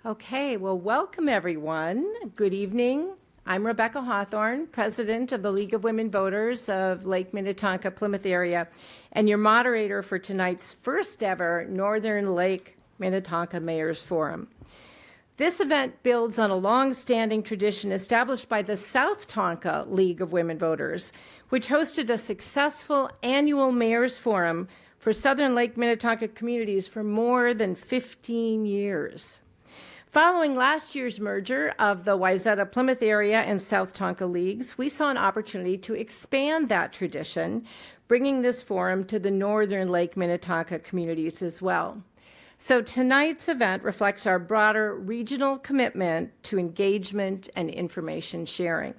Okay, well, welcome everyone. Good evening. I'm Rebecca Hawthorne, President of the League of Women Voters of Lake Minnetonka Plymouth area, and your moderator for tonight's first ever Northern Lake Minnetonka Mayor's Forum. This event builds on a long-standing tradition established by the South Tonka League of Women Voters, which hosted a successful annual Mayor's Forum for Southern Lake Minnetonka communities for more than 15 years. Following last year's merger of the Wayzata Plymouth area and South Tonka Leagues, we saw an opportunity to expand that tradition, bringing this forum to the Northern Lake Minnetonka communities as well. So tonight's event reflects our broader regional commitment to engagement and information sharing.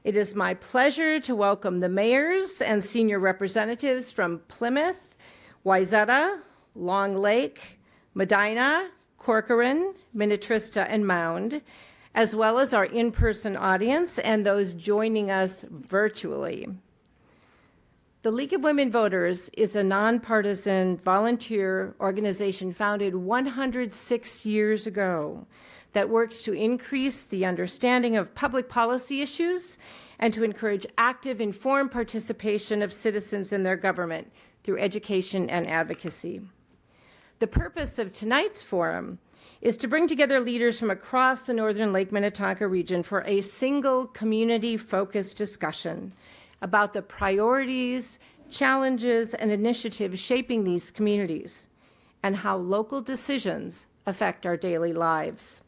It is my pleasure to welcome the mayors and senior representatives from Plymouth, Wayzata, Long Lake, Medina, Corcoran, Minnetonka, and Mound, as well as our in-person audience and those joining us virtually. The League of Women Voters is a nonpartisan volunteer organization founded 106 years ago that works to increase the understanding of public policy issues and to encourage active, informed participation of citizens in their government through education and advocacy. The purpose of tonight's forum is to bring together leaders from across the Northern Lake Minnetonka region for a single community-focused discussion about the priorities, challenges, and initiatives shaping these communities and how local decisions affect our daily lives.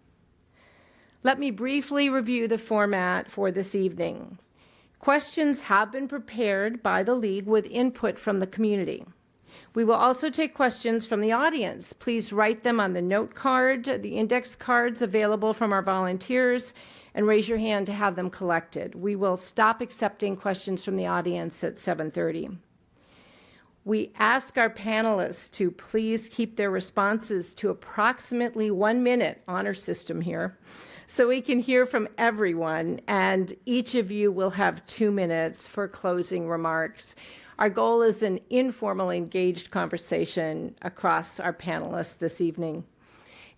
Let me briefly review the format for this evening. Questions have been prepared by the League with input from the community. We will also take questions from the audience. Please write them on the note card, the index cards available from our volunteers, and raise your hand to have them collected. We will stop accepting questions from the audience at 7:30. We ask our panelists to please keep their responses to approximately 1 minute, honor system here, so we can hear from everyone, and each of you will have 2 minutes for closing remarks. Our goal is an informal, engaged conversation across our panelists this evening.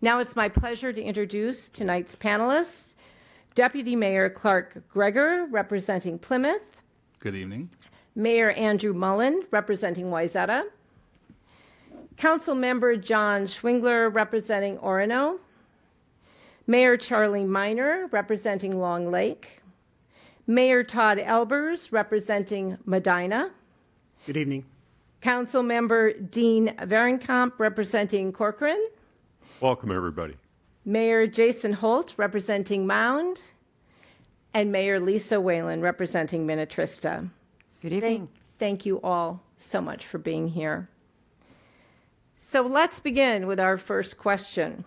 Now it's my pleasure to introduce tonight's panelists. Deputy Mayor Clark Greger, representing Plymouth. Good evening. Mayor Andrew Mullen, representing Wayzata. Council Member John Schwingler, representing Orono. Mayor Charlie Miner, representing Long Lake. Mayor Todd Elbers, representing Medina. Good evening. Council Member Dean Verenkamp, representing Corcoran. Welcome, everybody. Mayor Jason Holt, representing Mound. And Mayor Lisa Whalen, representing Minnetonka. Good evening. Thank you all so much for being here. So let's begin with our first question.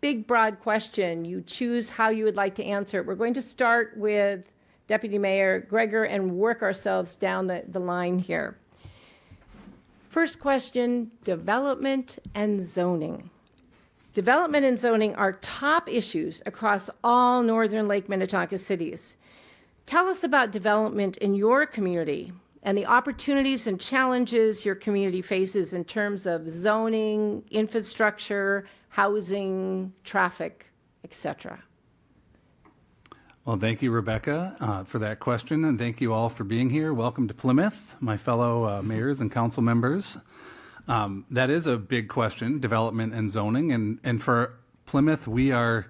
Big, broad question. You choose how you would like to answer it. We're going to start with Deputy Mayor Greger and work ourselves down the line here. First question, development and zoning. Development and zoning are top issues across all Northern Lake Minnetonka cities. Tell us about development in your community and the opportunities and challenges your community faces in terms of zoning, infrastructure, housing, traffic, etc. Well, thank you, Rebecca, for that question, and thank you all for being here. Welcome to Plymouth, my fellow mayors and council members. That is a big question, development and zoning, and for Plymouth, we are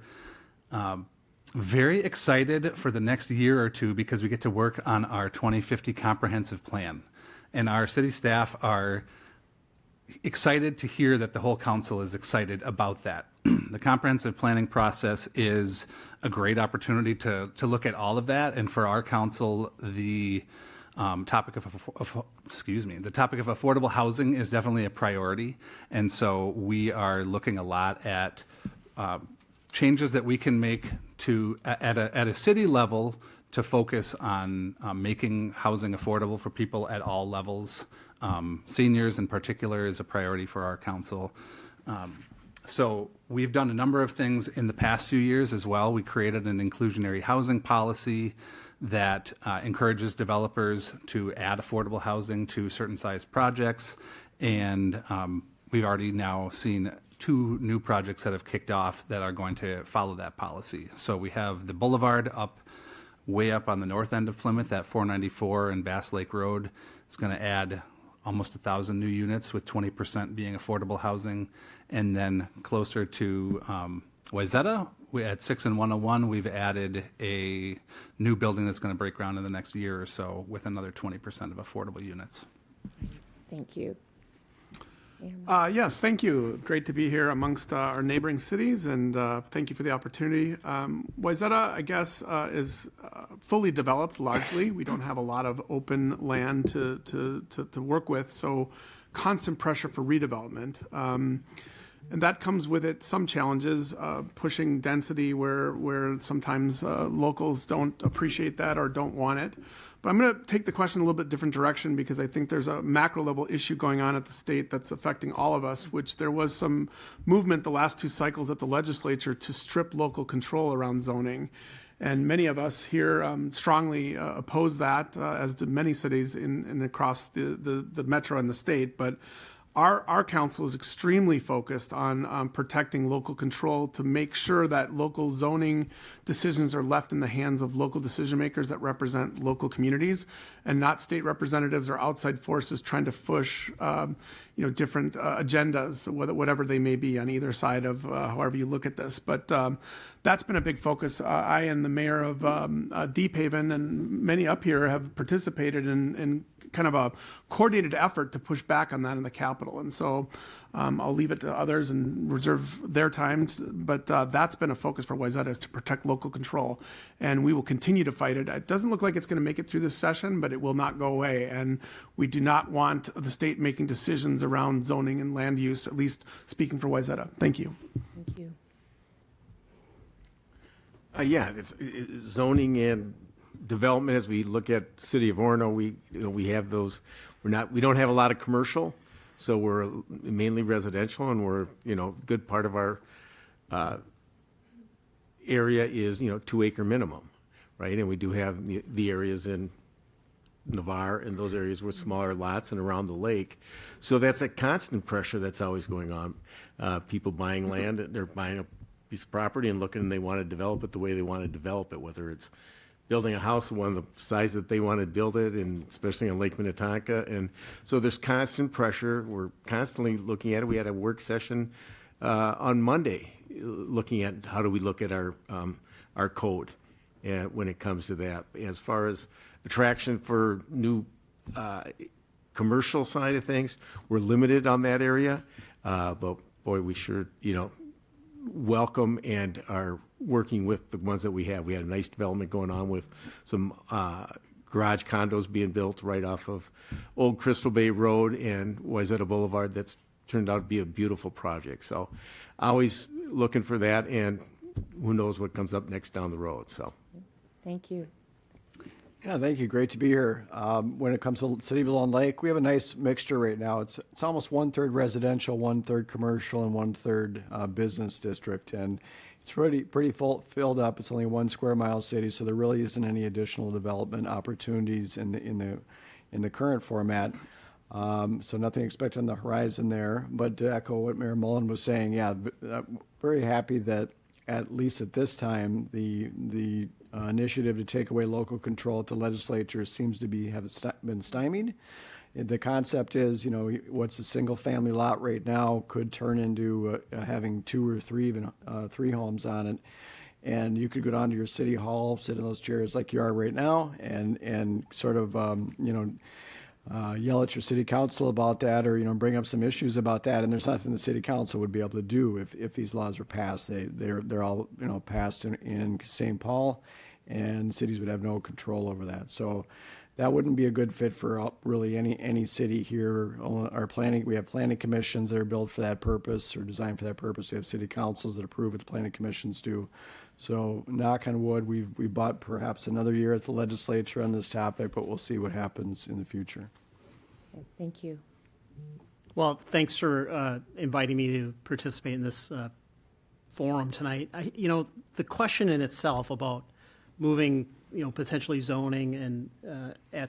very excited for the next year or two because we get to work on our 2050 comprehensive plan, and our city staff are excited to hear that the whole council is excited about that. The comprehensive planning process is a great opportunity to look at all of that, and for our council, the topic of affordable housing is definitely a priority, and so we are looking a lot at changes that we can make to at a city level to focus on making housing affordable for people at all levels. Seniors in particular is a priority for our council. So we've done a number of things in the past few years as well. We created an inclusionary housing policy that encourages developers to add affordable housing to certain size projects. And we've already now seen two new projects that have kicked off that are going to follow that policy. So we have the Boulevard way up on the north end of Plymouth at 494 and Bass Lake Road. It's going to add almost 1,000 new units, with 20% being affordable housing. And then closer to Wayzata, at 6 and 101, we've added a new building that's going to break ground in the next year or so with another 20% of affordable units. Thank you. Yes, thank you. Great to be here amongst our neighboring cities, and thank you for the opportunity. Wayzata, I guess, is fully developed largely. We don't have a lot of open land to work with, so constant pressure for redevelopment. And that comes with it some challenges, pushing density where sometimes locals don't appreciate that or don't want it. But I'm going to take the question a little bit different direction, because I think there's a macro level issue going on at the state that's affecting all of us, which there was some movement the last two cycles at the legislature to strip local control around zoning. And many of us here strongly oppose that, as do many cities in across the metro and the state. But our council is extremely focused on protecting local control to make sure that local zoning decisions are left in the hands of local decision makers that represent local communities, and not state representatives or outside forces trying to push different agendas, whatever they may be on either side of however you look at this. But that's been a big focus. I and the mayor of Deep Haven and many up here have participated in kind of a coordinated effort to push back on that in the Capitol. And so I'll leave it to others and reserve their time. But that's been a focus for Wayzata, is to protect local control. And we will continue to fight it. It doesn't look like it's going to make it through this session, but it will not go away. And we do not want the state making decisions around zoning and land use, at least speaking for Wayzata. Thank you. Thank you. It's zoning and development. As we look at City of Orono, we have those. We don't have a lot of commercial, so we're mainly residential, and we're good part of our area is 2 acre minimum, right? And we do have the areas in Navarre and those areas with smaller lots and around the lake. So that's a constant pressure that's always going on. People buying land, they're buying a piece of property and looking, and they want to develop it the way they want to develop it, whether it's building a house one of the size that they want to build it, and especially on Lake Minnetonka. And so there's constant pressure. We're constantly looking at it. We had a work session on Monday looking at how do we look at our code when it comes to that. As far as attraction for new commercial side of things, we're limited on that area. But boy, we sure, welcome and are working with the ones that we have. We had a nice development going on with some garage condos being built right off of Old Crystal Bay Road and Wayzata Boulevard. That's turned out to be a beautiful project. So always looking for that, and who knows what comes up next down the road. So Thank you. Yeah, thank you. Great to be here. When it comes to City of Lone Lake, we have a nice mixture right now. It's almost 1/3 residential, 1/3 commercial, and 1/3 business district, and it's pretty filled up. It's only a 1 square mile city, so there really isn't any additional development opportunities in the current format. So nothing expected on the horizon there. But to echo what Mayor Mullen was saying, yeah, very happy that at least at this time the initiative to take away local control at the legislature seems to have been stymied. The concept is, what's a single family lot right now could turn into having 2 or 3, even 3 homes on it. And you could go down to your city hall, sit in those chairs like you are right now, and sort of, yell at your city council about that, or bring up some issues about that. And there's nothing the city council would be able to do if these laws were passed. They're all passed in St. Paul, and cities would have no control over that. So that wouldn't be a good fit for really any city here. We have planning commissions that are built for that purpose or designed for that purpose. We have city councils that approve what the planning commissions do. So knock on wood, we bought perhaps another year at the legislature on this topic, but we'll see what happens in the future. Thank you. Well, thanks for inviting me to participate in this forum tonight. The question in itself about moving, potentially zoning and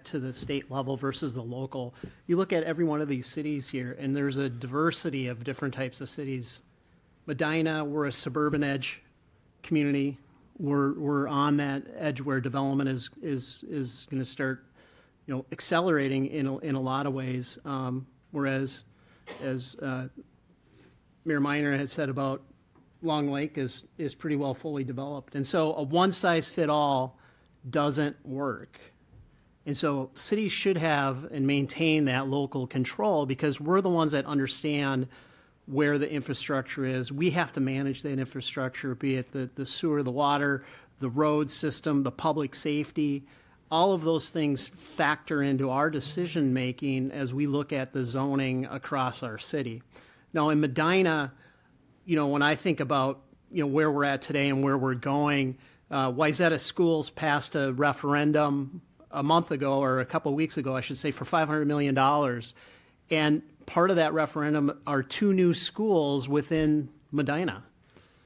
to the state level versus the local, you look at every one of these cities here, and there's a diversity of different types of cities Medina, we're a suburban edge community. We're on that edge where development is going to start, accelerating in a lot of ways. Whereas, as Mayor Miner had said about Long Lake is pretty well fully developed. And so a one-size-fit-all doesn't work. And so cities should have and maintain that local control because we're the ones that understand where the infrastructure is. We have to manage that infrastructure, be it the sewer, the water, the road system, the public safety. All of those things factor into our decision-making as we look at the zoning across our city. Now, in Medina, when I think about, where we're at today and where we're going, Wayzata Schools passed a referendum a month ago, or a couple of weeks ago, I should say, for $500 million. And part of that referendum are 2 new schools within Medina.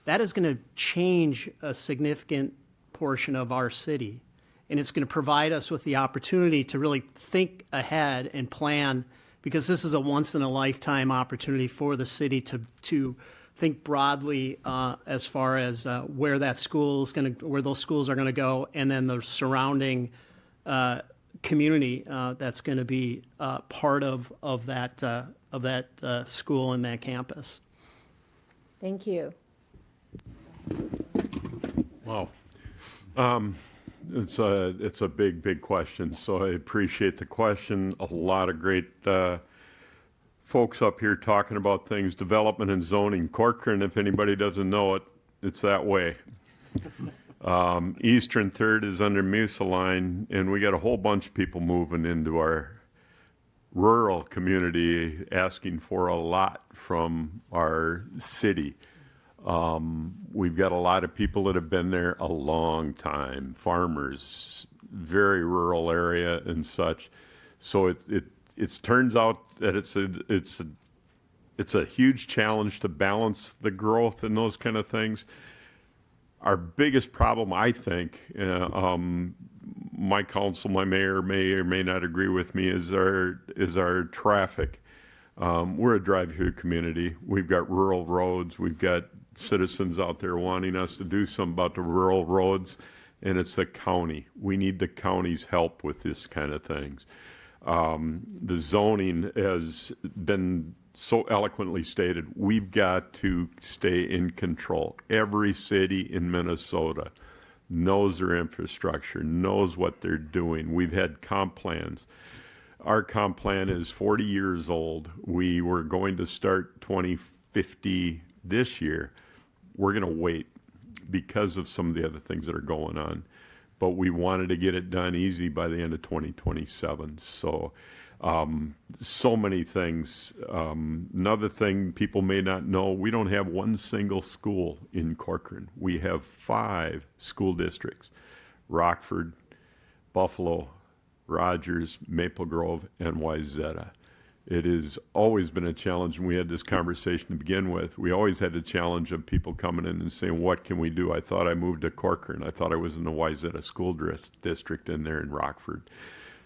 That is going to change a significant portion of our city. And it's going to provide us with the opportunity to really think ahead and plan, because this is a once-in-a-lifetime opportunity for the city to think broadly as far as where those schools are going to go, and then the surrounding community that's going to be part of that school and that campus. Thank you. Wow. It's a big question, so I appreciate the question. A lot of great folks up here talking about things, development and zoning. Corcoran, if anybody doesn't know it, it's that way. Eastern Third is under Musaline, and we got a whole bunch of people moving into our rural community asking for a lot from our city. We've got a lot of people that have been there a long time, farmers, very rural area and such. So it turns out that it's a huge challenge to balance the growth and those kind of things. Our biggest problem, I think, my council, my mayor may or may not agree with me, is our traffic. We're a drive-through community. We've got rural roads. We've got citizens out there wanting us to do something about the rural roads, and it's the county. We need the county's help with this kind of things. The zoning has been so eloquently stated. We've got to stay in control. Every city in Minnesota knows their infrastructure, knows what they're doing. We've had comp plans. Our comp plan is 40 years old. We were going to start 2050 this year. We're going to wait because of some of the other things that are going on. But we wanted to get it done easy by the end of 2027. So many things. Another thing people may not know, we don't have one single school in Corcoran. We have 5 school districts: Rockford, Buffalo, Rogers, Maple Grove, and Wayzata. It has always been a challenge, and we had this conversation to begin with. We always had the challenge of people coming in and saying, what can we do? I thought I moved to Corcoran. I thought I was in the Wayzata school district in there in Rockford.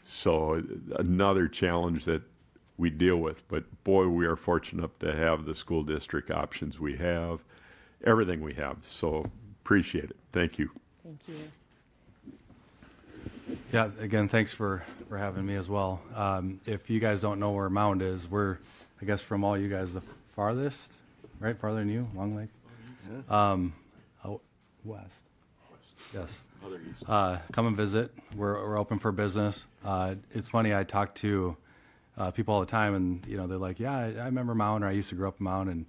So another challenge that we deal with. But boy, we are fortunate to have the school district options we have, everything we have. So appreciate it. Thank you. Thank you. Yeah, again, thanks for having me as well. If you guys don't know where Mound is, we're, I guess, from all you guys, the farthest, right? Farther than you, Long Lake? Out west. Yes. Come and visit. We're open for business. It's funny, I talk to people all the time, and they're like, yeah, I remember Mound, or I used to grow up in Mound,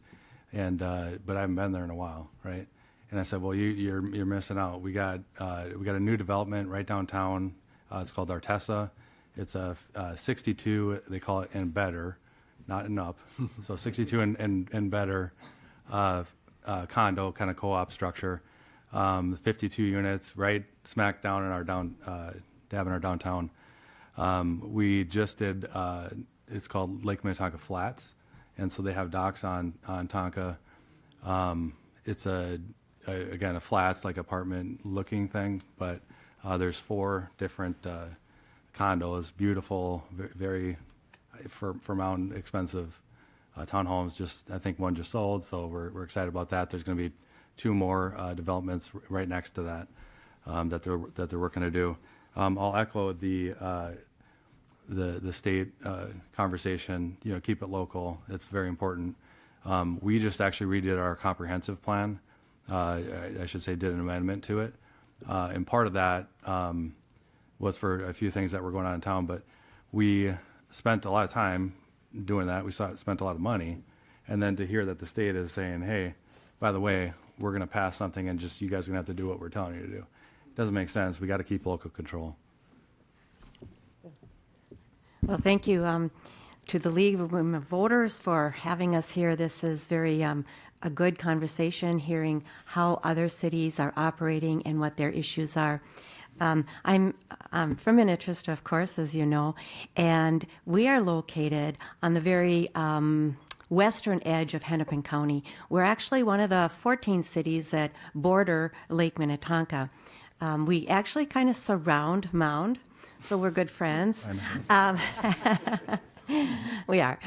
but I haven't been there in a while, right? And I said, well, you're missing out. We got a new development right downtown. It's called Artesa. It's a 62. They call it and better, not and up. So 62 and better condo kind of co-op structure. 52 units, right smack down in our downtown. We just did. It's called Lake Minnetonka Flats, and so they have docks on Tonka. It's again, a flats, like apartment looking thing, but there's 4 different condos, beautiful, very, for Mountain, expensive townhomes. Just I think one just sold, so we're excited about that. There's going to be 2 more developments right next to that that they're working to do. I'll echo the state conversation. Keep it local. It's very important. We just actually redid our comprehensive plan. I should say did an amendment to it, and part of that was for a few things that were going on in town. But we spent a lot of time doing that. We spent a lot of money, and then to hear that the state is saying, "Hey, by the way, we're going to pass something, and just you guys are going to have to do what we're telling you to do." It doesn't make sense. We got to keep local control. Well, thank you to the League of Women Voters for having us here. This is very a good conversation, hearing how other cities are operating and what their issues are. I'm from Minnetonka, of course, as you know, and we are located on the very western edge of Hennepin County. We're actually one of the 14 cities that border Lake Minnetonka. We actually kind of surround Mound, so we're good friends. We are.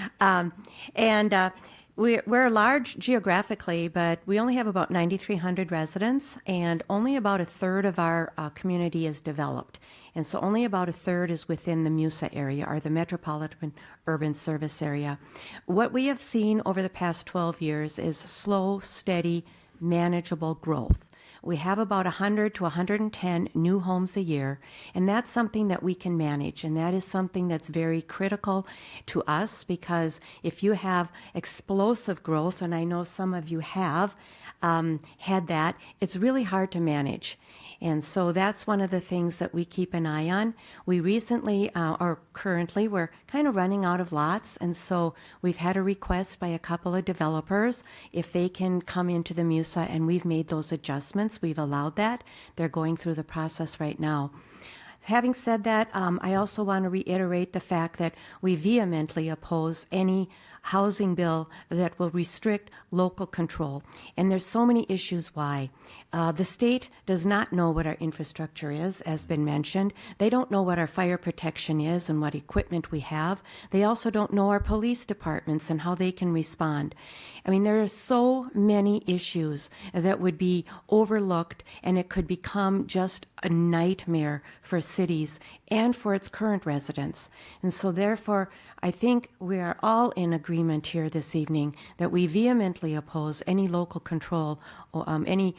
We're large geographically, but we only have about 9,300 residents, and only about a third of our community is developed. And so only about a third is within the MUSA area, or the Metropolitan Urban Service Area. What we have seen over the past 12 years is slow, steady, manageable growth. We have about 100 to 110 new homes a year, and that's something that we can manage, and that is something that's very critical to us, because if you have explosive growth, and I know some of you have had that, it's really hard to manage. And so that's one of the things that we keep an eye on. We recently, or currently, we're kind of running out of lots, and so we've had a request by a couple of developers if they can come into the MUSA, and we've made those adjustments. We've allowed that. They're going through the process right now. Having said that, I also want to reiterate the fact that we vehemently oppose any housing bill that will restrict local control. And there's so many issues why. The state does not know what our infrastructure is, as been mentioned. They don't know what our fire protection is and what equipment we have. They also don't know our police departments and how they can respond. I mean, there are so many issues that would be overlooked, and it could become just a nightmare for cities and for its current residents. And so therefore, I think we are all in agreement here this evening that we vehemently oppose any local control, or any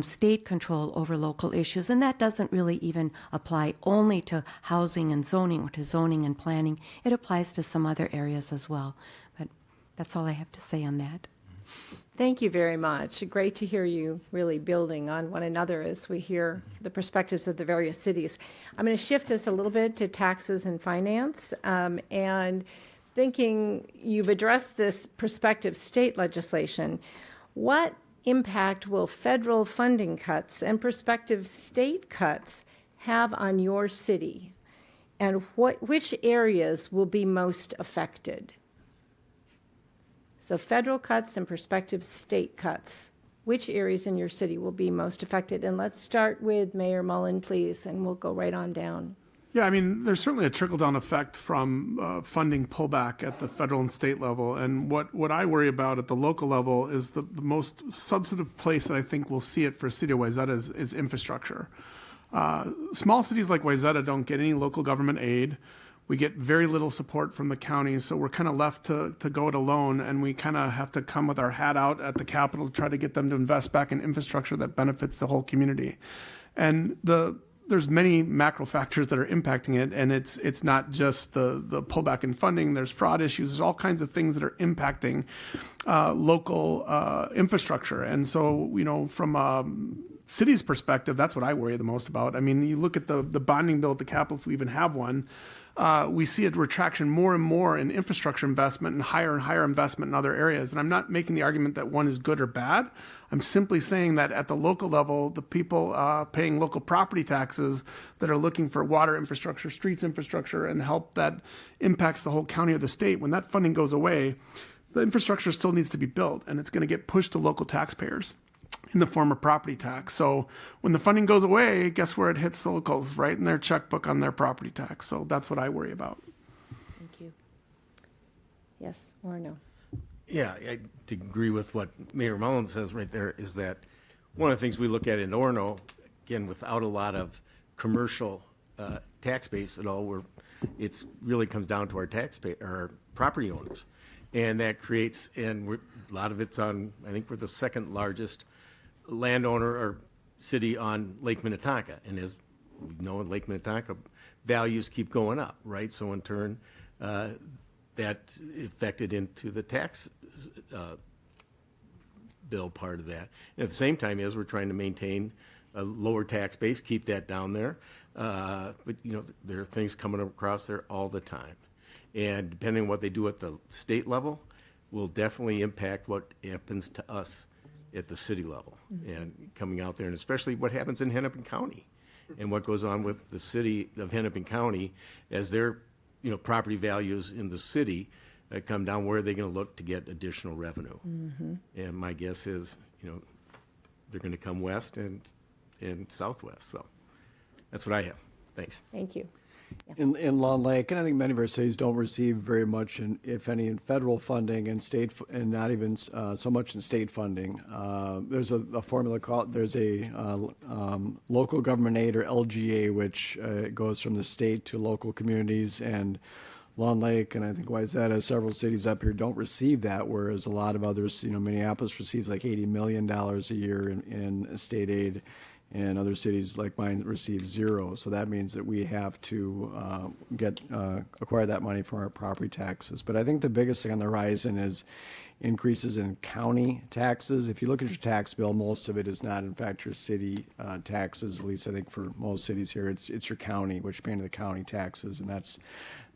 state control over local issues. And that doesn't really even apply only to housing and zoning, or to zoning and planning. It applies to some other areas as well. But that's all I have to say on that. Thank you very much. Great to hear you really building on one another as we hear the perspectives of the various cities. I'm going to shift us a little bit to taxes and finance, and thinking you've addressed this prospective state legislation. What impact will federal funding cuts and prospective state cuts have on your city, and which areas will be most affected? So federal cuts and prospective state cuts, which areas in your city will be most affected? And let's start with Mayor Mullen, please, and we'll go right on down. Yeah, I mean, there's certainly a trickle-down effect from funding pullback at the federal and state level. And what I worry about at the local level is the most substantive place that I think we'll see it for City of Wayzata is infrastructure. Small cities like Wayzata don't get any local government aid. We get very little support from the county, so we're kind of left to go it alone, and we kind of have to come with our hat out at the Capitol to try to get them to invest back in infrastructure that benefits the whole community. And there's many macro factors that are impacting it, and it's not just the pullback in funding. There's fraud issues. There's all kinds of things that are impacting local infrastructure. And so, from a city's perspective, that's what I worry the most about. I mean, you look at the bonding bill at the Capitol, if we even have one, we see a retraction more and more in infrastructure investment and higher investment in other areas. And I'm not making the argument that one is good or bad. I'm simply saying that at the local level, the people paying local property taxes that are looking for water infrastructure, streets infrastructure, and help that impacts the whole county or the state, when that funding goes away, the infrastructure still needs to be built, and it's going to get pushed to local taxpayers in the form of property tax. So when the funding goes away, guess where it hits the locals? Right in their checkbook on their property tax. So that's what I worry about. Thank you. Yes or no? Yeah, I to agree with what Mayor Mullen says right there is that one of the things we look at in Orono, again, without a lot of commercial tax base at all, where it's really comes down to our our property owners. And that creates, and a lot of it's on, I think we're the second largest landowner or city on Lake Minnetonka. And as we know, in Lake Minnetonka, values keep going up, right? So in turn, that affected into the tax bill part of that. And at the same time, as we're trying to maintain a lower tax base, keep that down there. But, you know, there are things coming across there all the time. And depending on what they do at the state level, will definitely impact what happens to us at the city level. And coming out there, and especially what happens in Hennepin County and what goes on with the city of Hennepin County as their, you know, property values in the city come down. Where are they going to look to get additional revenue? And my guess is, you know, they're going to come west and southwest. So that's what I have. Thanks. Thank you. In Long Lake, and I think many of our cities don't receive very much, if any, in federal funding and state, and not even so much in state funding. There's a formula called, there's a local government aid, or LGA, which goes from the state to local communities, and Long Lake, and I think Wayzata, several cities up here don't receive that, whereas a lot of others, you know, Minneapolis receives like $80 million a year in state aid, and other cities like mine receive zero. So that means that we have to acquire that money from our property taxes. But I think the biggest thing on the horizon is increases in county taxes. If you look at your tax bill, most of it is not, in fact, your city taxes. At least I think for most cities here, it's your county, what you're paying to the county taxes, and that's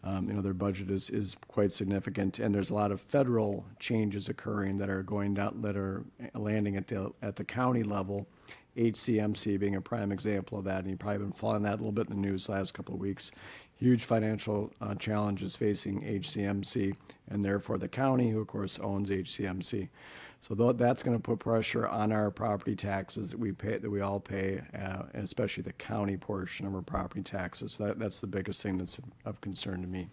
you know, their budget is quite significant. And there's a lot of federal changes occurring that are going down, that are landing at the county level. HCMC being a prime example of that, and you've probably been following that a little bit in the news the last couple of weeks. Huge financial challenges facing HCMC, and therefore the county, who of course owns HCMC. So that's going to put pressure on our property taxes that we pay, that we all pay, and especially the county portion of our property taxes. So that's the biggest thing that's of concern to me.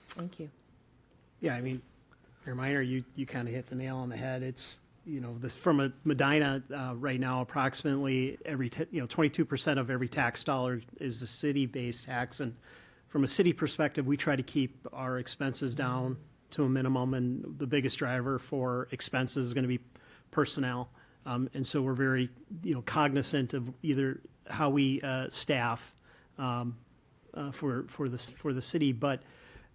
Thank you. Yeah, I mean, Reminder, you kind of hit the nail on the head. It's, you know, this from a Medina right now, approximately 22% of every tax dollar is the city-based tax, and from a city perspective, we try to keep our expenses down to a minimum, and the biggest driver for expenses is going to be personnel, and so we're very, you know, cognizant of either how we staff for the city, but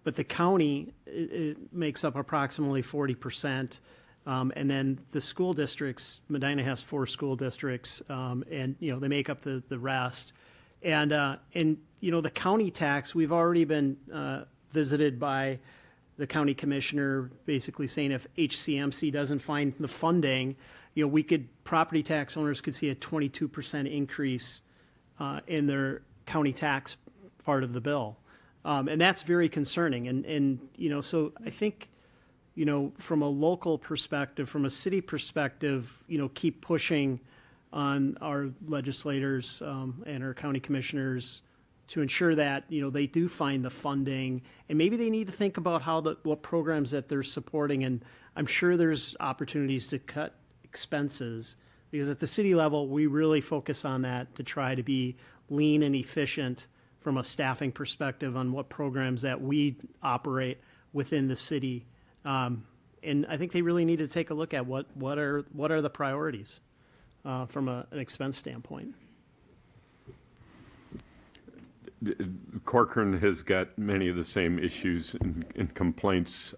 the county it makes up approximately 40%. And then the school districts, Medina has 4 school districts, and, you know, they make up the rest. And, you know, the county tax, we've already been visited by the county commissioner basically saying if HCMC doesn't find the funding, you know, property tax owners could see a 22% increase in their county tax part of the bill. And that's very concerning. And, you know, so I think, you know, from a local perspective, from a city perspective, you know, keep pushing on our legislators and our county commissioners to ensure that, you know, they do find the funding, and maybe they need to think about what programs that they're supporting. And I'm sure there's opportunities to cut expenses, because at the city level, we really focus on that to try to be lean and efficient from a staffing perspective on what programs that we operate within the city. And I think they really need to take a look at what are the priorities from an expense standpoint. Corcoran has got many of the same issues and complaints.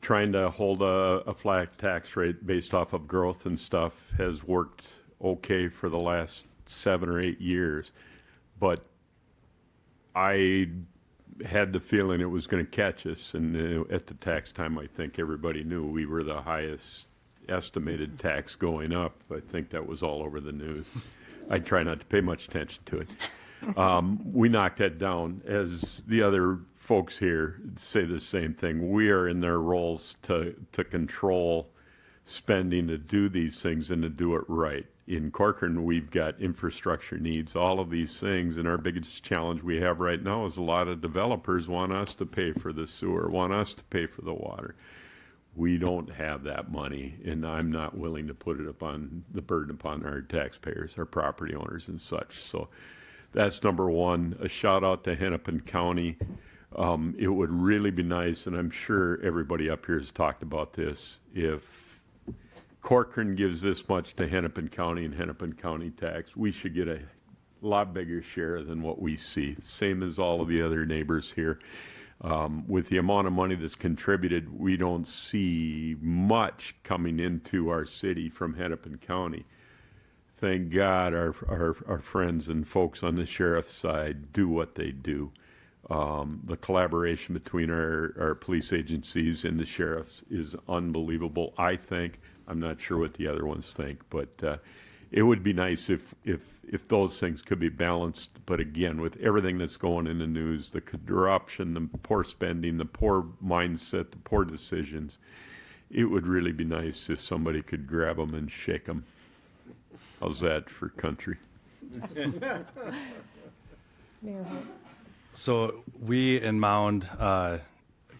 Trying to hold a flat tax rate based off of growth and stuff has worked okay for the last 7 or 8 years, but I had the feeling it was going to catch us, and at the tax time, I think everybody knew we were the highest estimated tax going up. I think that was all over the news. I try not to pay much attention to it. We knocked that down. As the other folks here say the same thing, we are in their roles to control spending, to do these things and to do it right. In Corcoran, we've got infrastructure needs, all of these things, and our biggest challenge we have right now is a lot of developers want us to pay for the sewer, want us to pay for the water. We don't have that money, and I'm not willing to put it upon the burden upon our taxpayers, our property owners and such. So that's number one. A shout out to Hennepin County. It would really be nice, and I'm sure everybody up here has talked about this, if Corcoran gives this much to Hennepin County and Hennepin County tax, we should get a lot bigger share than what we see, same as all of the other neighbors here. With the amount of money that's contributed, we don't see much coming into our city from Hennepin County. Thank God our friends and folks on the sheriff's side do what they do. The collaboration between our police agencies and the sheriffs is unbelievable, I think. I'm not sure what the other ones think, but it would be nice if those things could be balanced. But again, with everything that's going in the news, the corruption, the poor spending, the poor mindset, the poor decisions, it would really be nice if somebody could grab them and shake them. How's that for country? So we in Mound, a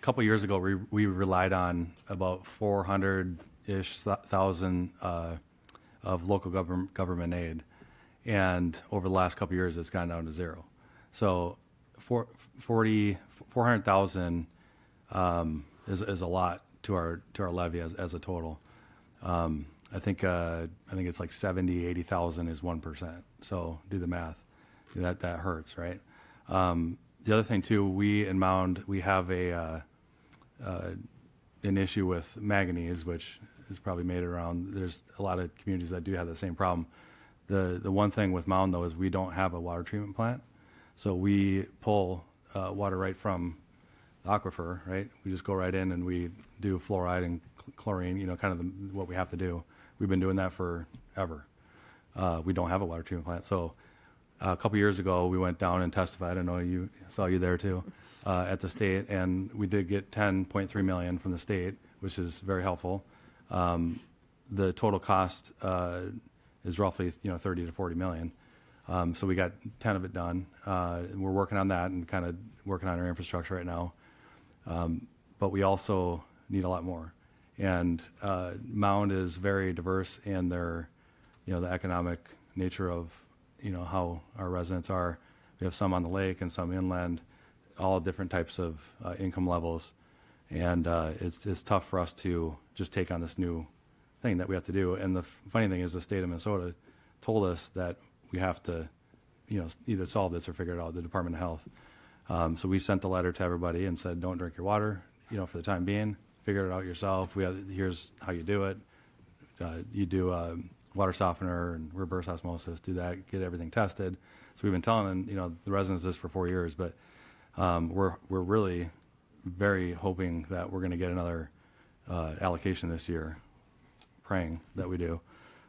couple years ago, we relied on about 400-ish thousand of local government aid. And over the last couple of years, it's gone down to zero. So 400,000 is a lot to our levy as a total. I think it's like 70, 80,000 is 1%. So do the math. That hurts, right? The other thing too, we in Mound, we have an issue with manganese, which has probably made it around. There's a lot of communities that do have the same problem. The one thing with Mound though is we don't have a water treatment plant, so we pull water right from the aquifer, right? We just go right in and we do fluoride and chlorine, kind of what we have to do. We've been doing that forever. We don't have a water treatment plant, so a couple years ago we went down and testified. I know saw you there too, at the state, and we did get $10.3 million from the state, which is very helpful. The total cost is roughly 30 to 40 million. So we got 10 of it done. We're working on that and kind of working on our infrastructure right now. But we also need a lot more. And Mound is very diverse in their, the economic nature of, how our residents are. We have some on the lake and some inland, all different types of income levels. And it's tough for us to just take on this new thing that we have to do. And the funny thing is the state of Minnesota told us that we have to, either solve this or figure it out, the Department of Health. So we sent the letter to everybody and said, don't drink your water, for the time being. Figure it out yourself. Here's how you do it. You do water softener and reverse osmosis, do that, get everything tested. So we've been telling, the residents this for 4 years, but we're really very hoping that we're going to get another allocation this year, praying that we do.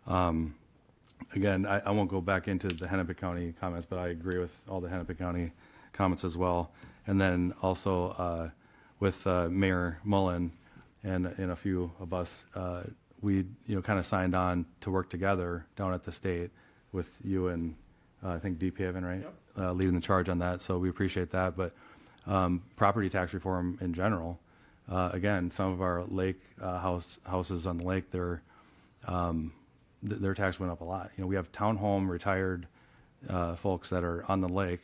Again, I won't go back into the Hennepin County comments, but I agree with all the Hennepin County comments as well. And then also with Mayor Mullen and a few of us, we kind of signed on to work together down at the state with you and I think Deep Haven, right? Yep. Leading the charge on that. So we appreciate that. But property tax reform in general, again, some of our lake houses on the lake, their tax went up a lot. We have townhome retired folks that are on the lake.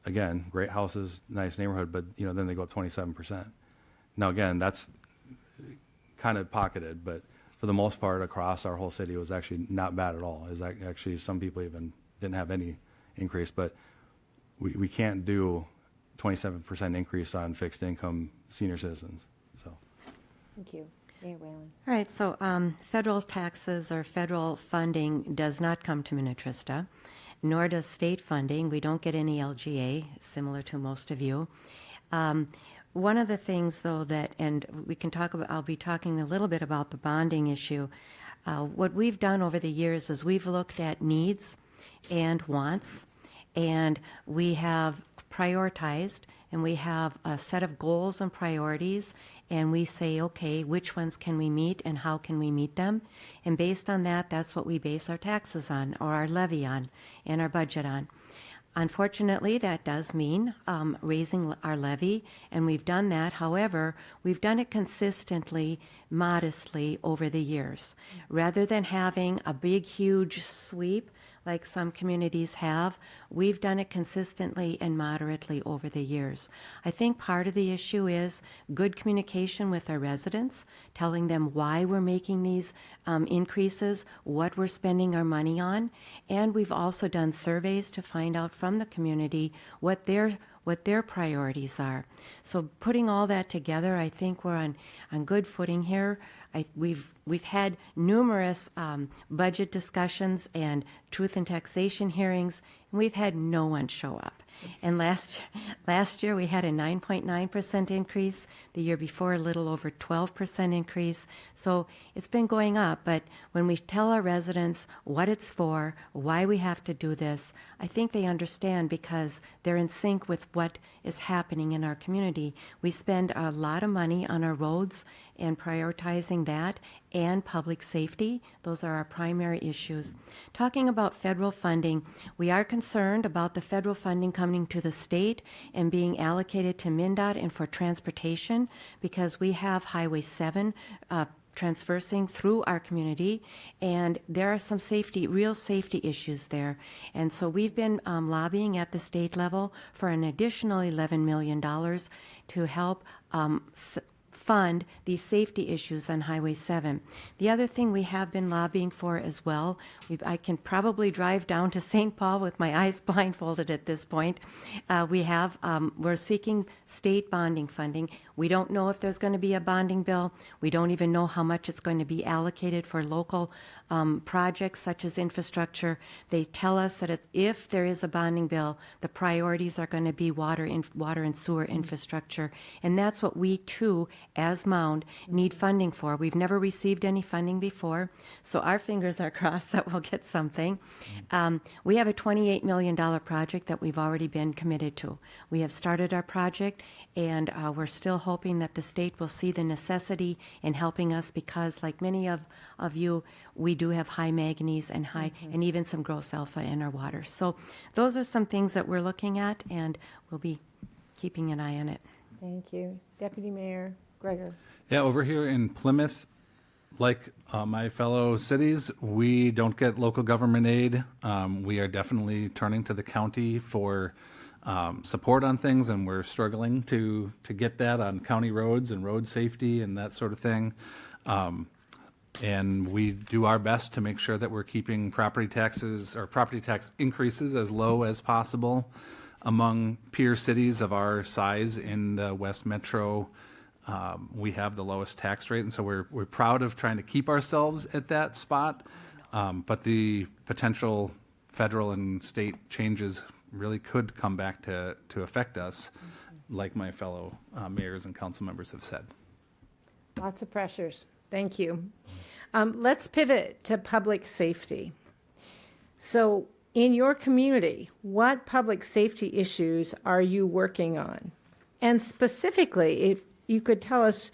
Again, great houses, nice neighborhood, but then they go up 27%. Now again, that's kind of pocketed, but for the most part across our whole city, it was actually not bad at all. It was actually some people even didn't have any increase, but we can't do 27% increase on fixed income senior citizens. So, Thank you. Mayor Whalen. All right, so federal taxes or federal funding does not come to Minnetrista, nor does state funding. We don't get any LGA, similar to most of you. One of the things, though, and we can talk about, I'll be talking a little bit about the bonding issue. What we've done over the years is we've looked at needs and wants, and we have prioritized, and we have a set of goals and priorities, and we say, okay, which ones can we meet and how can we meet them? And based on that, that's what we base our taxes on, or our levy on, and our budget on. Unfortunately, that does mean raising our levy, and we've done that. However, we've done it consistently, modestly over the years. Rather than having a big, huge sweep like some communities have, we've done it consistently and moderately over the years. I think part of the issue is good communication with our residents, telling them why we're making these increases, what we're spending our money on, and we've also done surveys to find out from the community what their priorities are. So putting all that together, I think we're on good footing here. We've had numerous budget discussions and truth and taxation hearings, and we've had no one show up. And last year we had a 9.9% increase. The year before, a little over 12% increase. So it's been going up. But when we tell our residents what it's for, why we have to do this, I think they understand because they're in sync with what is happening in our community. We spend a lot of money on our roads and prioritizing that and public safety. Those are our primary issues. Talking about federal funding, we are concerned about the federal funding coming to the state and being allocated to MnDOT and for transportation because we have Highway 7 transversing through our community, and there are some real safety issues there. And so we've been lobbying at the state level for an additional $11 million to help fund these safety issues on Highway 7. The other thing we have been lobbying for as well, I can probably drive down to St. Paul with my eyes blindfolded at this point. We're seeking state bonding funding. We don't know if there's going to be a bonding bill. We don't even know how much it's going to be allocated for local projects such as infrastructure. They tell us that if there is a bonding bill, the priorities are going to be water and sewer infrastructure. And that's what we too, as Mound, need funding for. We've never received any funding before, so our fingers are crossed that we'll get something. We have a $28 million project that we've already been committed to. We have started our project, and we're still hoping that the state will see the necessity in helping us because, like many of you, we do have high manganese and and even some gross alpha in our water. So those are some things that we're looking at, and we'll be keeping an eye on it. Thank you. Deputy Mayor Gregor. Yeah, over here in Plymouth, like my fellow cities, we don't get local government aid. We are definitely turning to the county for support on things, and we're struggling to get that on county roads and road safety and that sort of thing. And we do our best to make sure that we're keeping property tax increases as low as possible among peer cities of our size in the West Metro. We have the lowest tax rate, and so we're proud of trying to keep ourselves at that spot. But the potential federal and state changes really could come back to affect us, like my fellow mayors and council members have said. Lots of pressures. Thank you. Let's pivot to public safety. So in your community, what public safety issues are you working on? And specifically, if you could tell us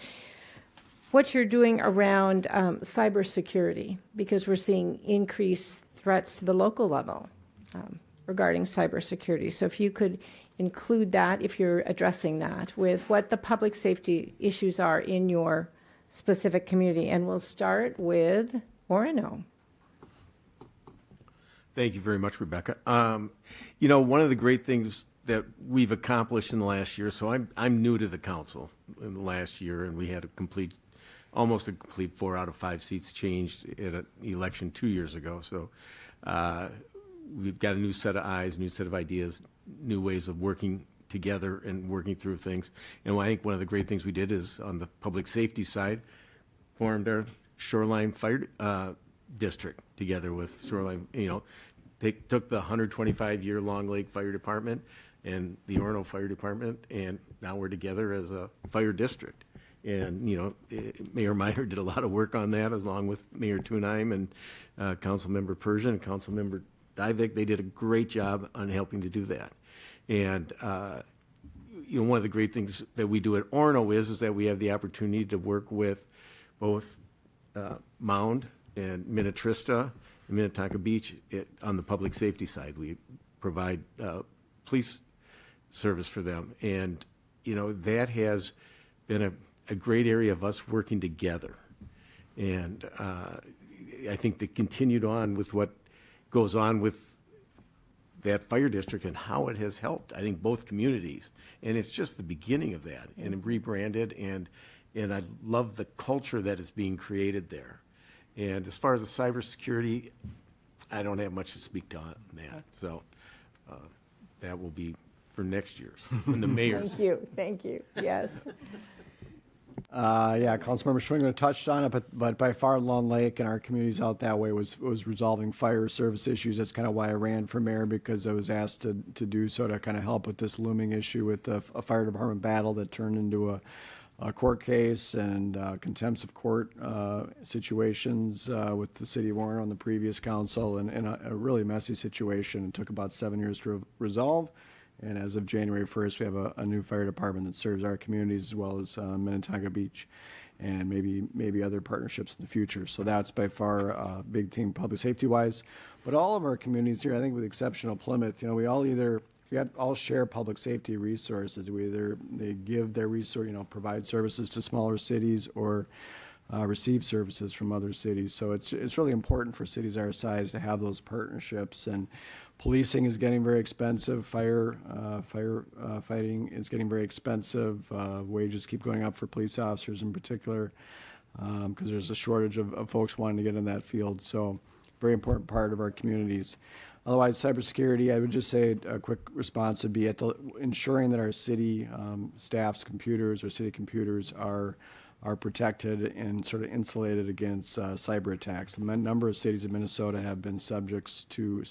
what you're doing around cybersecurity, because we're seeing increased threats to the local level regarding cybersecurity. So if you could include that, if you're addressing that, with what the public safety issues are in your specific community. And we'll start with Orono. Thank you very much, Rebecca. One of the great things that we've accomplished in the last year, so I'm new to the council in the last year, and we had almost a complete 4 out of 5 seats changed at an election 2 years ago. So we've got a new set of eyes, new set of ideas, new ways of working together and working through things. And I think one of the great things we did is on the public safety side, formed our Shoreline Fire District together with Shoreline. They took the 125-year Long Lake Fire Department and the Orono Fire Department, and now we're together as a fire district. And Mayor Miner did a lot of work on that, along with Mayor Thunheim and Councilmember Persian and Councilmember Dyvik. They did a great job on helping to do that. And one of the great things that we do at Orono is that we have the opportunity to work with both Mound and Minnetrista and Minnetonka Beach on the public safety side. We provide police service for them. And, that has been a great area of us working together. And I think that continued on with what goes on with that fire district and how it has helped, I think, both communities. And it's just the beginning of that, and rebranded, and I love the culture that is being created there. And as far as the cybersecurity, I don't have much to speak to on that. So that will be for next year's, when the mayor's. Thank you, yes. Yeah, Councilmember Schwingler touched on it, but by far Long Lake and our communities out that way was resolving fire service issues. That's kind of why I ran for mayor, because I was asked to do so to kind of help with this looming issue with a fire department battle that turned into a court case and contempt of court situations with the city of Warren on the previous council, and a really messy situation. It took about 7 years to resolve. And as of January 1st, we have a new fire department that serves our communities as well as Minnetonka Beach, and maybe other partnerships in the future. So that's by far a big thing public safety wise. But all of our communities here, I think with the exception of Plymouth, we all share public safety resources. They give their resource, provide services to smaller cities or receive services from other cities. So it's really important for cities our size to have those partnerships. And policing is getting very expensive. Fighting is getting very expensive. Wages keep going up for police officers in particular because there's a shortage of folks wanting to get in that field. So very important part of our communities. Otherwise, cybersecurity, I would just say a quick response would be ensuring that our city staff's computers or city computers are protected and sort of insulated against cyber attacks. A number of cities in Minnesota have been subjected to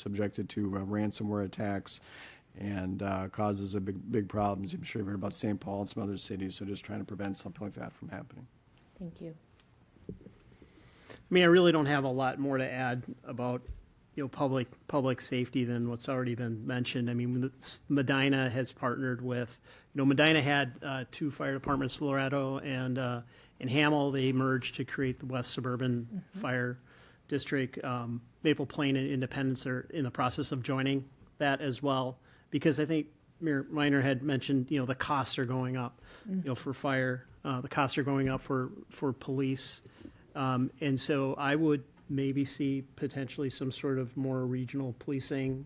ransomware attacks, and causes a big problems. I'm sure you've heard about St. Paul and some other cities, so just trying to prevent something like that from happening. Thank you. I mean, I really don't have a lot more to add about public safety than what's already been mentioned. I mean, Medina has partnered with, Medina had 2 fire departments, Loretto and Hamel. They merged to create the West Suburban Fire District. Maple Plain and Independence are in the process of joining that as well, because I think Mayor Minor had mentioned, the costs are going up, for fire. The costs are going up for police. And so I would maybe see potentially some sort of more regional policing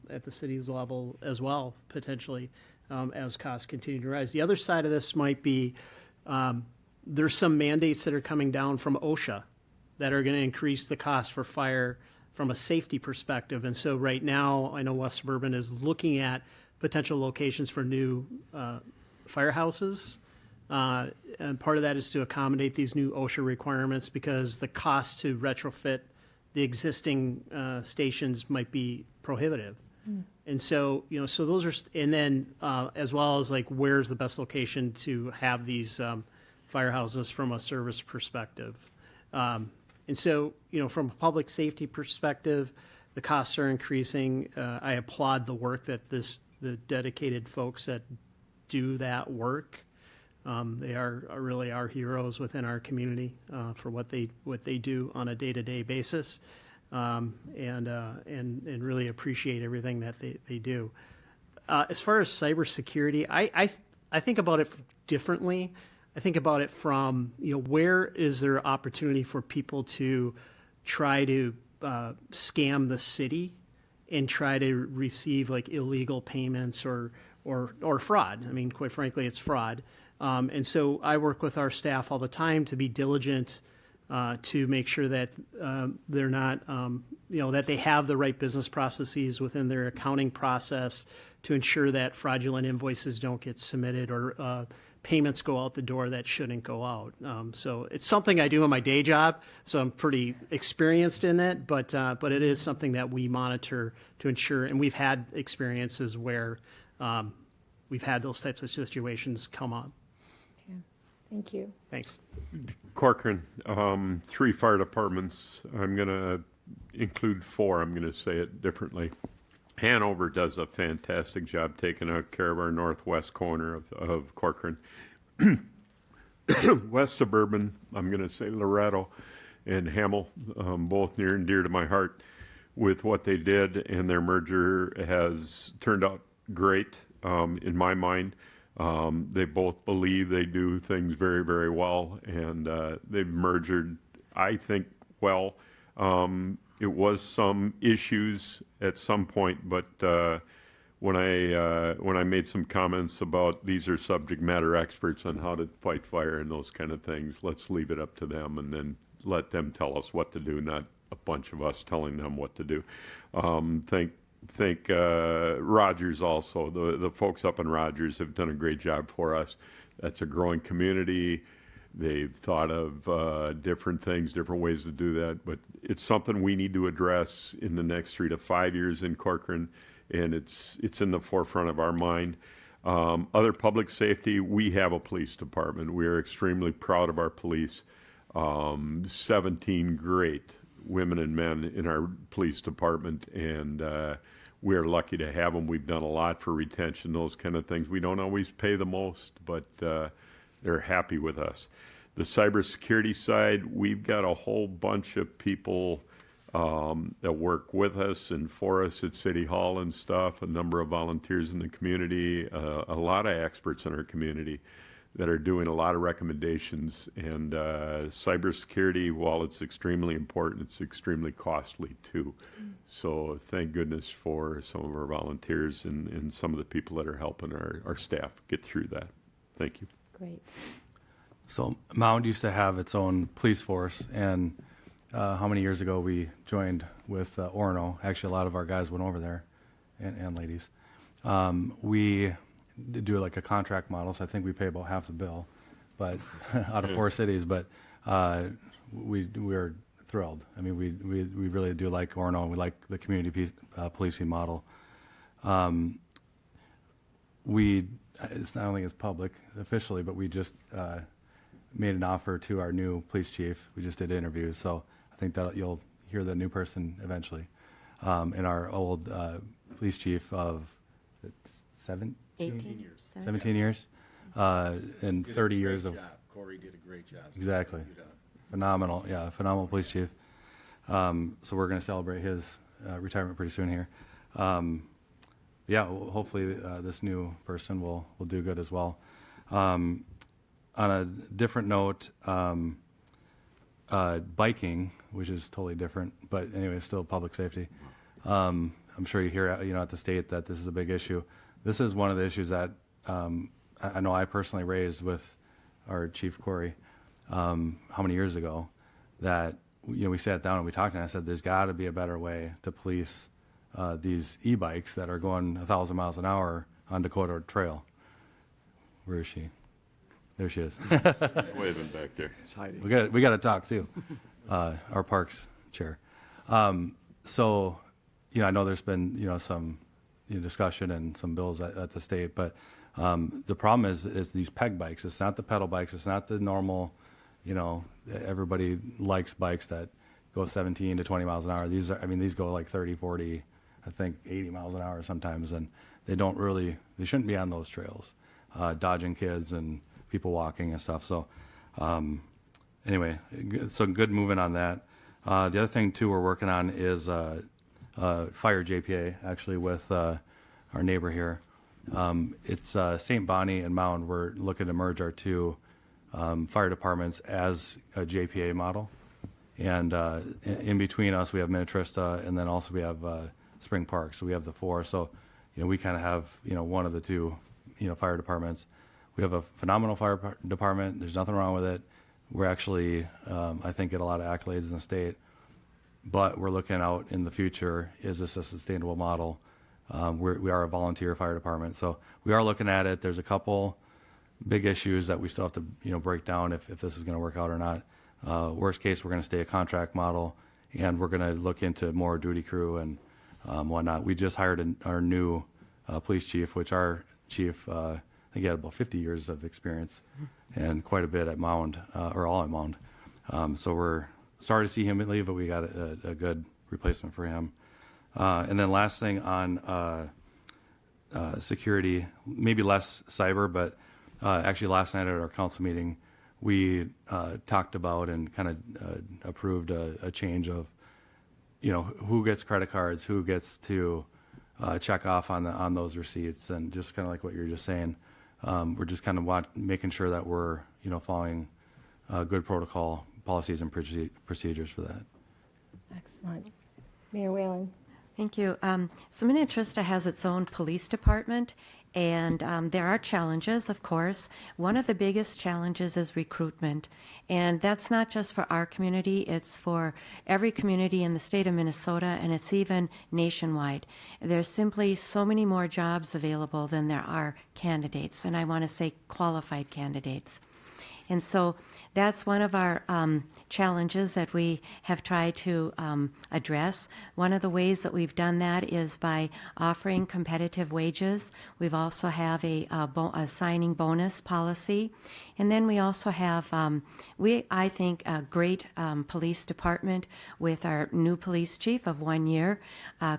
at the city's level as well, potentially, as costs continue to rise. The other side of this might be there's some mandates that are coming down from OSHA that are going to increase the cost for fire from a safety perspective. And so right now, I know West Suburban is looking at potential locations for new firehouses. And part of that is to accommodate these new OSHA requirements, because the cost to retrofit the existing stations might be prohibitive. And so, so those are, and then as well as like, where's the best location to have these firehouses from a service perspective. And so, from a public safety perspective, the costs are increasing. I applaud the work that the dedicated folks that do that work. They are really our heroes within our community for what they do on a day-to-day basis, and really appreciate everything that they do. As far as cybersecurity, I think about it differently. I think about it from where is there opportunity for people to try to scam the city and try to receive like illegal payments or fraud. I mean, quite frankly, it's fraud. And so I work with our staff all the time to be diligent to make sure that they're not, that they have the right business processes within their accounting process to ensure that fraudulent invoices don't get submitted or payments go out the door that shouldn't go out. So it's something I do in my day job, so I'm pretty experienced in it, but it is something that we monitor to ensure, and we've had experiences where we've had those types of situations come up. Okay. Thank you. Thanks. Corcoran, 3 fire departments. I'm going to include 4. I'm going to say it differently. Hanover does a fantastic job taking care of our northwest corner of Corcoran. West Suburban, I'm going to say Loretto and Hamel, both near and dear to my heart with what they did, and their merger has turned out great in my mind. They both believe they do things very, very well, and they've merged, I think, well. It was some issues at some point, but when I made some comments about these are subject matter experts on how to fight fire and those kind of things, let's leave it up to them and then let them tell us what to do, not a bunch of us telling them what to do. Think Rogers also. The folks up in Rogers have done a great job for us. That's a growing community. They've thought of different things, different ways to do that, but it's something we need to address in the next 3 to 5 years in Corcoran, and it's in the forefront of our mind. Other public safety, we have a police department. We are extremely proud of our police. 17 great women and men in our police department, and we are lucky to have them. We've done a lot for retention, those kind of things. We don't always pay the most, but they're happy with us. The cybersecurity side, we've got a whole bunch of people that work with us and for us at City Hall and stuff, a number of volunteers in the community, a lot of experts in our community that are doing a lot of recommendations. And cybersecurity, while it's extremely important, it's extremely costly too. So thank goodness for some of our volunteers and some of the people that are helping our staff get through that. Thank you. Great. So Mound used to have its own police force, and how many years ago we joined with Orono. Actually, a lot of our guys went over there, and ladies. We do like a contract model, so I think we pay about half the bill, but out of 4 cities. But we're thrilled. I mean, we really do like Orono. We like the community policing model. I don't think it's public officially, but we just made an offer to our new police chief. We just did interviews, so I think that you'll hear the new person eventually. And our old police chief of 17 years. 17 years, and 30 years of. Corey did a great job. Exactly. Phenomenal, yeah, phenomenal police chief. So we're going to celebrate his retirement pretty soon here. Yeah, hopefully this new person will do good as well. On a different note, biking, which is totally different, but anyway, still public safety. I'm sure you hear, at the state that this is a big issue. This is one of the issues that I know I personally raised with our chief Corey how many years ago. That we sat down and we talked, and I said, "There's got to be a better way to police these e-bikes that are going 1,000 miles an hour on Dakota Trail." Where is she? There she is. Waving back there. It's hiding. We got to talk too. Our parks chair. So, I know there's been some discussion and some bills at the state, but the problem is these peg bikes. It's not the pedal bikes. It's not the normal. Everybody likes bikes that go 17 to 20 miles an hour. These go like 30, 40. I think 80 miles an hour sometimes, and they shouldn't be on those trails, dodging kids and people walking and stuff. So anyway, so good movement on that. The other thing too we're working on is fire JPA, actually with our neighbor here. It's St. Bonnie and Mound. We're looking to merge our 2 fire departments as a JPA model. And in between us, we have Minnetonka, and then also we have Spring Park. So we have the 4. So, we kind of have, one of the 2, fire departments. We have a phenomenal fire department. There's nothing wrong with it. We're actually, I think, get a lot of accolades in the state. But we're looking out in the future. Is this a sustainable model? We are a volunteer fire department. So we are looking at it. There's a couple big issues that we still have to, break down if this is going to work out or not. Worst case, we're going to stay a contract model, and we're going to look into more duty crew and whatnot. We just hired our new police chief, which our chief, I think he had about 50 years of experience and quite a bit at Mound, or all at Mound. So we're sorry to see him leave, but we got a good replacement for him. And then last thing on security, maybe less cyber, but actually last night at our council meeting, we talked about and kind of approved a change of, who gets credit cards, who gets to check off on those receipts, and just kind of like what you're just saying, we're just kind of making sure that we're following good protocol policies and procedures for that. Excellent. Mayor Whalen. Thank you. So Minnetonka has its own police department, and there are challenges, of course. One of the biggest challenges is recruitment, and that's not just for our community, it's for every community in the state of Minnesota, and it's even nationwide. There's simply so many more jobs available than there are candidates, and I want to say qualified candidates. And so that's one of our challenges that we have tried to address. One of the ways that we've done that is by offering competitive wages. We've also have a signing bonus policy. And then we also have, I think, a great police department with our new police chief of 1 year,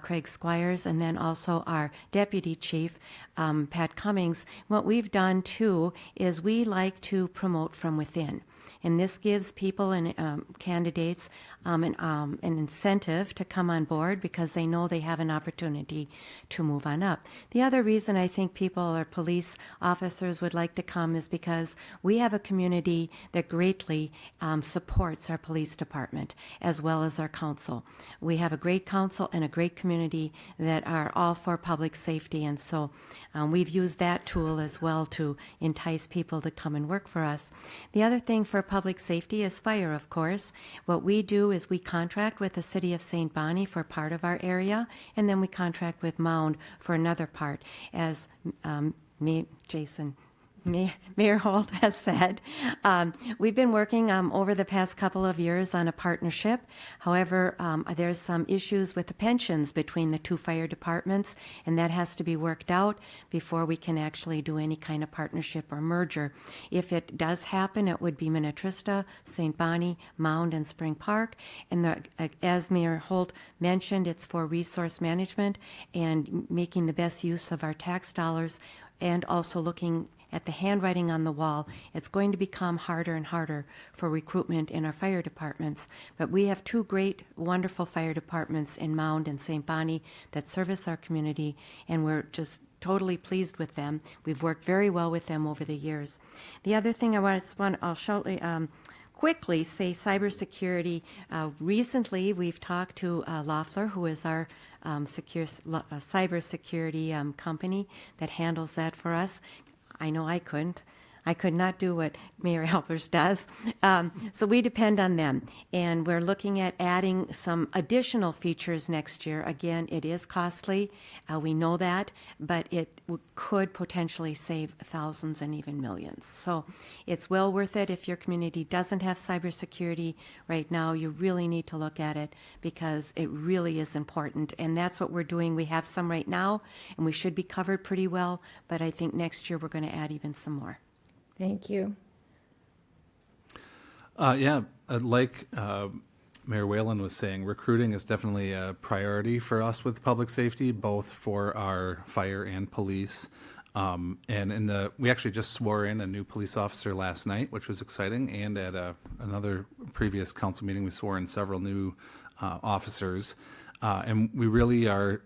Craig Squires, and then also our deputy chief, Pat Cummings. What we've done, too, is we like to promote from within. And this gives people and candidates an incentive to come on board because they know they have an opportunity to move on up. The other reason I think people or police officers would like to come is because we have a community that greatly supports our police department as well as our council. We have a great council and a great community that are all for public safety, and so we've used that tool as well to entice people to come and work for us. The other thing for public safety is fire, of course. What we do is we contract with the city of St. Bonnie for part of our area, and then we contract with Mound for another part. As Mayor Holt has said, we've been working over the past couple of years on a partnership. However, there's some issues with the pensions between the two fire departments, and that has to be worked out before we can actually do any kind of partnership or merger. If it does happen, it would be Minnetonka, St. Bonnie, Mound, and Spring Park. And as Mayor Holt mentioned, it's for resource management and making the best use of our tax dollars, and also looking at the handwriting on the wall. It's going to become harder and harder for recruitment in our fire departments. But we have two great, wonderful fire departments in Mound and St. Bonnie that service our community, and we're just totally pleased with them. We've worked very well with them over the years. The other thing I'll shortly quickly say, cybersecurity. Recently, we've talked to Loeffler, who is our cybersecurity company that handles that for us. I know I couldn't. I could not do what Mayor Helpers does. So we depend on them. And we're looking at adding some additional features next year. Again, it is costly. We know that. But it could potentially save thousands and even millions. So it's well worth it. If your community doesn't have cybersecurity right now, you really need to look at it because it really is important. And that's what we're doing. We have some right now, and we should be covered pretty well. But I think next year we're going to add even some more. Thank you. Like Mayor Whalen was saying, recruiting is definitely a priority for us with public safety, both for our fire and police. And we actually just swore in a new police officer last night, which was exciting. And at another previous council meeting, we swore in several new officers. And we really are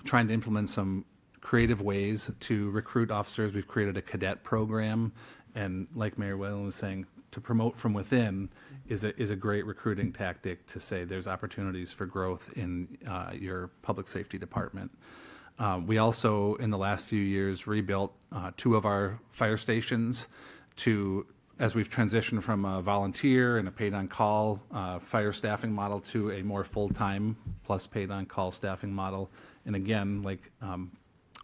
trying to implement some creative ways to recruit officers. We've created a cadet program, and like Mayor Whalen was saying, to promote from within is a great recruiting tactic to say there's opportunities for growth in your public safety department. We also, in the last few years, rebuilt two of our fire stations as we've transitioned from a volunteer and a paid-on-call fire staffing model to a more full-time plus paid-on-call staffing model. And again, like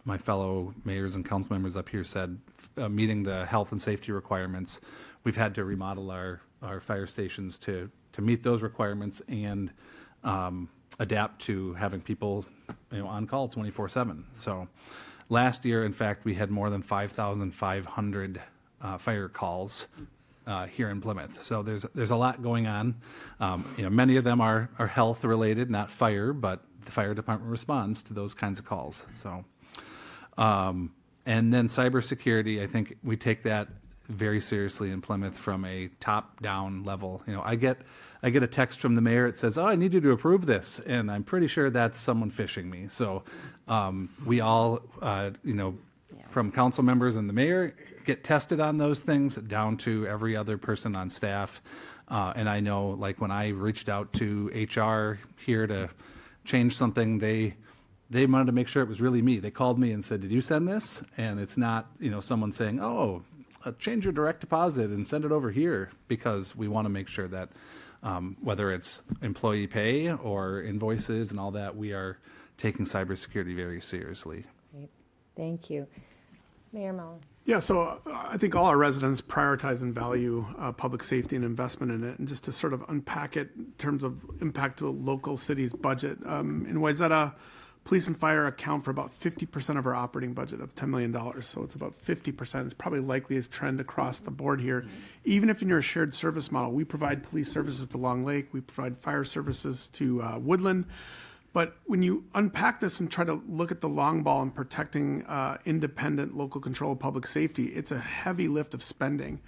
my fellow mayors and council members up here said, meeting the health and safety requirements, we've had to remodel our fire stations to meet those requirements and adapt to having people on call 24/7. So last year, in fact, we had more than 5,500 fire calls here in Plymouth. So there's a lot going on. Many of them are health related, not fire, but the fire department responds to those kinds of calls. So. And then cybersecurity, I think we take that very seriously in Plymouth from a top-down level. I get a text from the mayor. It says, "Oh, I need you to approve this," and I'm pretty sure that's someone phishing me. So we all, from council members and the mayor, get tested on those things down to every other person on staff. And I know, like, when I reached out to HR here to change something, they wanted to make sure it was really me. They called me and said, "Did you send this?" And it's not, someone saying, "Oh, change your direct deposit and send it over here," because we want to make sure that whether it's employee pay or invoices and all that, we are taking cybersecurity very seriously. Great. Thank you. Mayor Mullen. Yeah, so I think all our residents prioritize and value public safety and investment in it. And just to sort of unpack it in terms of impact to a local city's budget, in Wayzata, police and fire account for about 50% of our operating budget of $10 million. So it's about 50%. It's probably likely as trend across the board here. Even if in your shared service model, we provide police services to Long Lake, we provide fire services to Woodland. But when you unpack this and try to look at the long ball and protecting independent local control of public safety, it's a heavy lift of spending.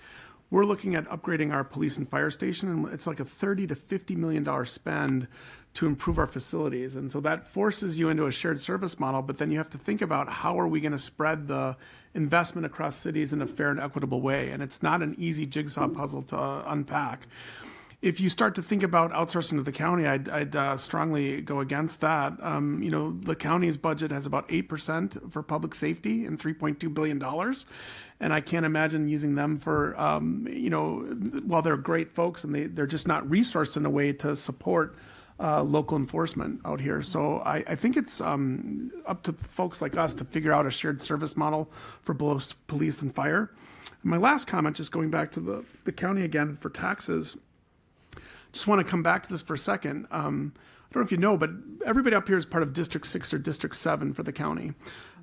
We're looking at upgrading our police and fire station, and it's like a $30 to $50 million spend to improve our facilities. And so that forces you into a shared service model, but then you have to think about how are we going to spread the investment across cities in a fair and equitable way. And it's not an easy jigsaw puzzle to unpack. If you start to think about outsourcing to the county, I'd strongly go against that. The county's budget has about 8% for public safety and $3.2 billion. And I can't imagine using them for, while they're great folks and they're just not resourced in a way to support local enforcement out here. So I think it's up to folks like us to figure out a shared service model for both police and fire. And my last comment, just going back to the county again for taxes, just want to come back to this for a second. I don't know if you know, but everybody up here is part of District 6 or District 7 for the county.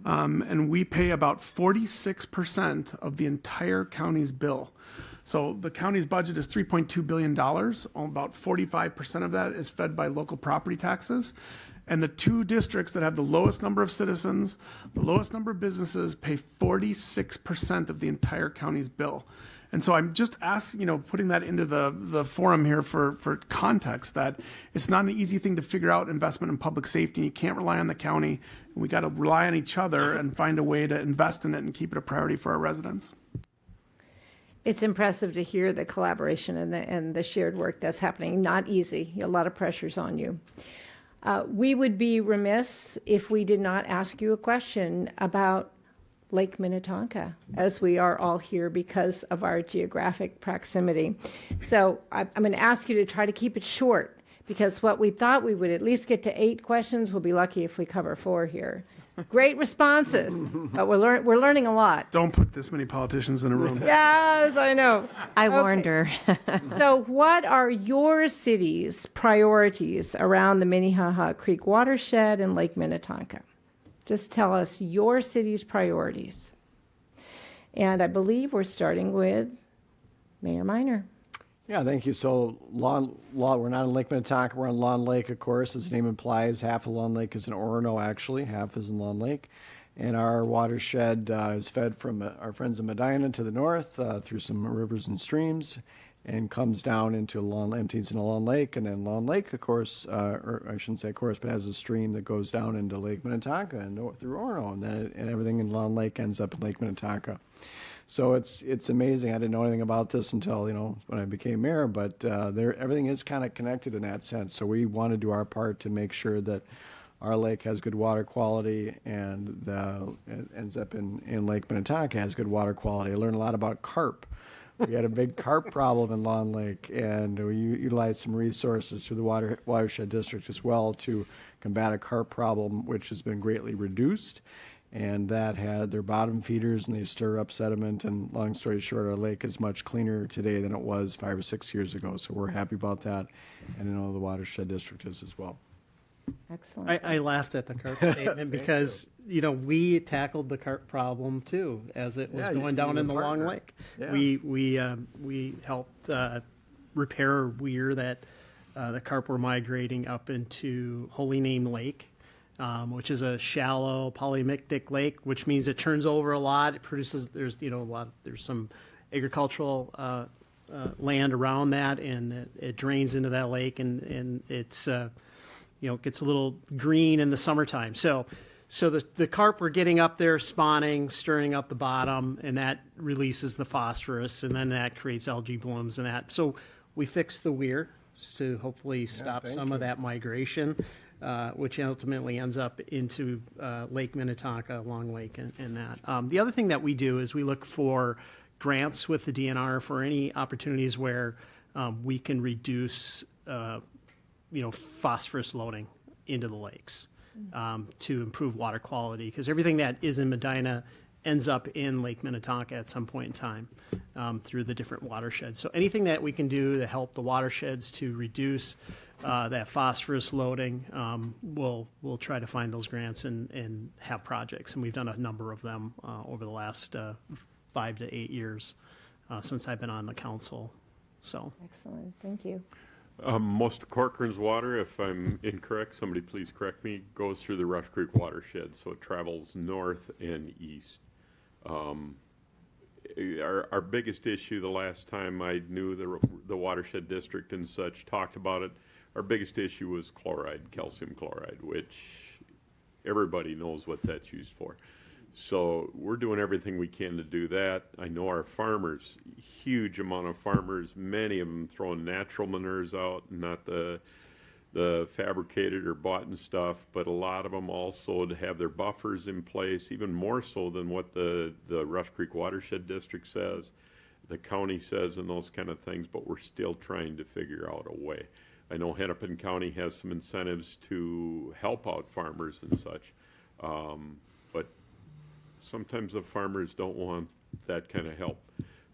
And we pay about 46% of the entire county's bill. So the county's budget is $3.2 billion. About 45% of that is fed by local property taxes. And the two districts that have the lowest number of citizens, the lowest number of businesses, pay 46% of the entire county's bill. And so I'm just asking, putting that into the forum here for context, that it's not an easy thing to figure out investment in public safety. You can't rely on the county. We got to rely on each other and find a way to invest in it and keep it a priority for our residents. It's impressive to hear the collaboration and the shared work that's happening. Not easy. A lot of pressures on you. We would be remiss if we did not ask you a question about Lake Minnetonka, as we are all here because of our geographic proximity. So I'm going to ask you to try to keep it short, because what we thought we would at least get to 8 questions, we'll be lucky if we cover 4 here. Great responses, but we're learning a lot. Don't put this many politicians in a room. Yes, I know. I warned her. So what are your city's priorities around the Minnehaha Creek watershed and Lake Minnetonka? Just tell us your city's priorities. And I believe we're starting with Mayor Miner. Yeah, thank you. So we're not in Lake Minnetonka, we're on Lawn Lake, of course. As the name implies, half of Lawn Lake is in Orono, actually, half is in Lawn Lake. And our watershed is fed from our friends in Medina to the north through some rivers and streams, and comes down into empties into Lawn Lake, and then Lawn Lake, of course, or I shouldn't say of course, but has a stream that goes down into Lake Minnetonka and through Orono, and then and everything in Lawn Lake ends up in Lake Minnetonka. So it's amazing. I didn't know anything about this until when I became mayor, but everything is kind of connected in that sense. So we want to do our part to make sure that our lake has good water quality, and it ends up in Lake Minnetonka has good water quality. I learned a lot about carp. We had a big carp problem in Lawn Lake, and we utilized some resources through the watershed district as well to combat a carp problem, which has been greatly reduced. And that had their bottom feeders, and they stir up sediment. And long story short, our lake is much cleaner today than it was 5 or 6 years ago. So we're happy about that, and I know the watershed district is as well. Excellent. I laughed at the carp statement because, we tackled the carp problem too as it was going down in the Long Lake. Yeah. We helped repair a weir that the carp were migrating up into Holy Name Lake, which is a shallow polymictic lake, which means it turns over a lot. It produces, there's some agricultural land around that, and it drains into that lake, and it's gets a little green in the summertime. So the carp were getting up there, spawning, stirring up the bottom, and that releases the phosphorus, and then that creates algae blooms and that. So we fixed the weir to hopefully stop some of that migration, which ultimately ends up into Lake Minnetonka, Long Lake, and that. The other thing that we do is we look for grants with the DNR for any opportunities where we can reduce phosphorus loading into the lakes to improve water quality, because everything that is in Medina ends up in Lake Minnetonka at some point in time through the different watersheds. So anything that we can do to help the watersheds to reduce that phosphorus loading, we'll try to find those grants and have projects. And we've done a number of them over the last 5 to 8 years since I've been on the council. So. Excellent, thank you. Most of Corcoran's water, if I'm incorrect, somebody please correct me, goes through the Rush Creek watershed, so it travels north and east. Our biggest issue the last time I knew the watershed district and such talked about it, our biggest issue was chloride, calcium chloride, which everybody knows what that's used for. So we're doing everything we can to do that. I know our farmers, huge amount of farmers, many of them throwing natural manures out, not the fabricated or bought and stuff, but a lot of them also to have their buffers in place, even more so than what the Rush Creek Watershed District says, the county says, and those kind of things, but we're still trying to figure out a way. I know Hennepin County has some incentives to help out farmers and such, but sometimes the farmers don't want that kind of help.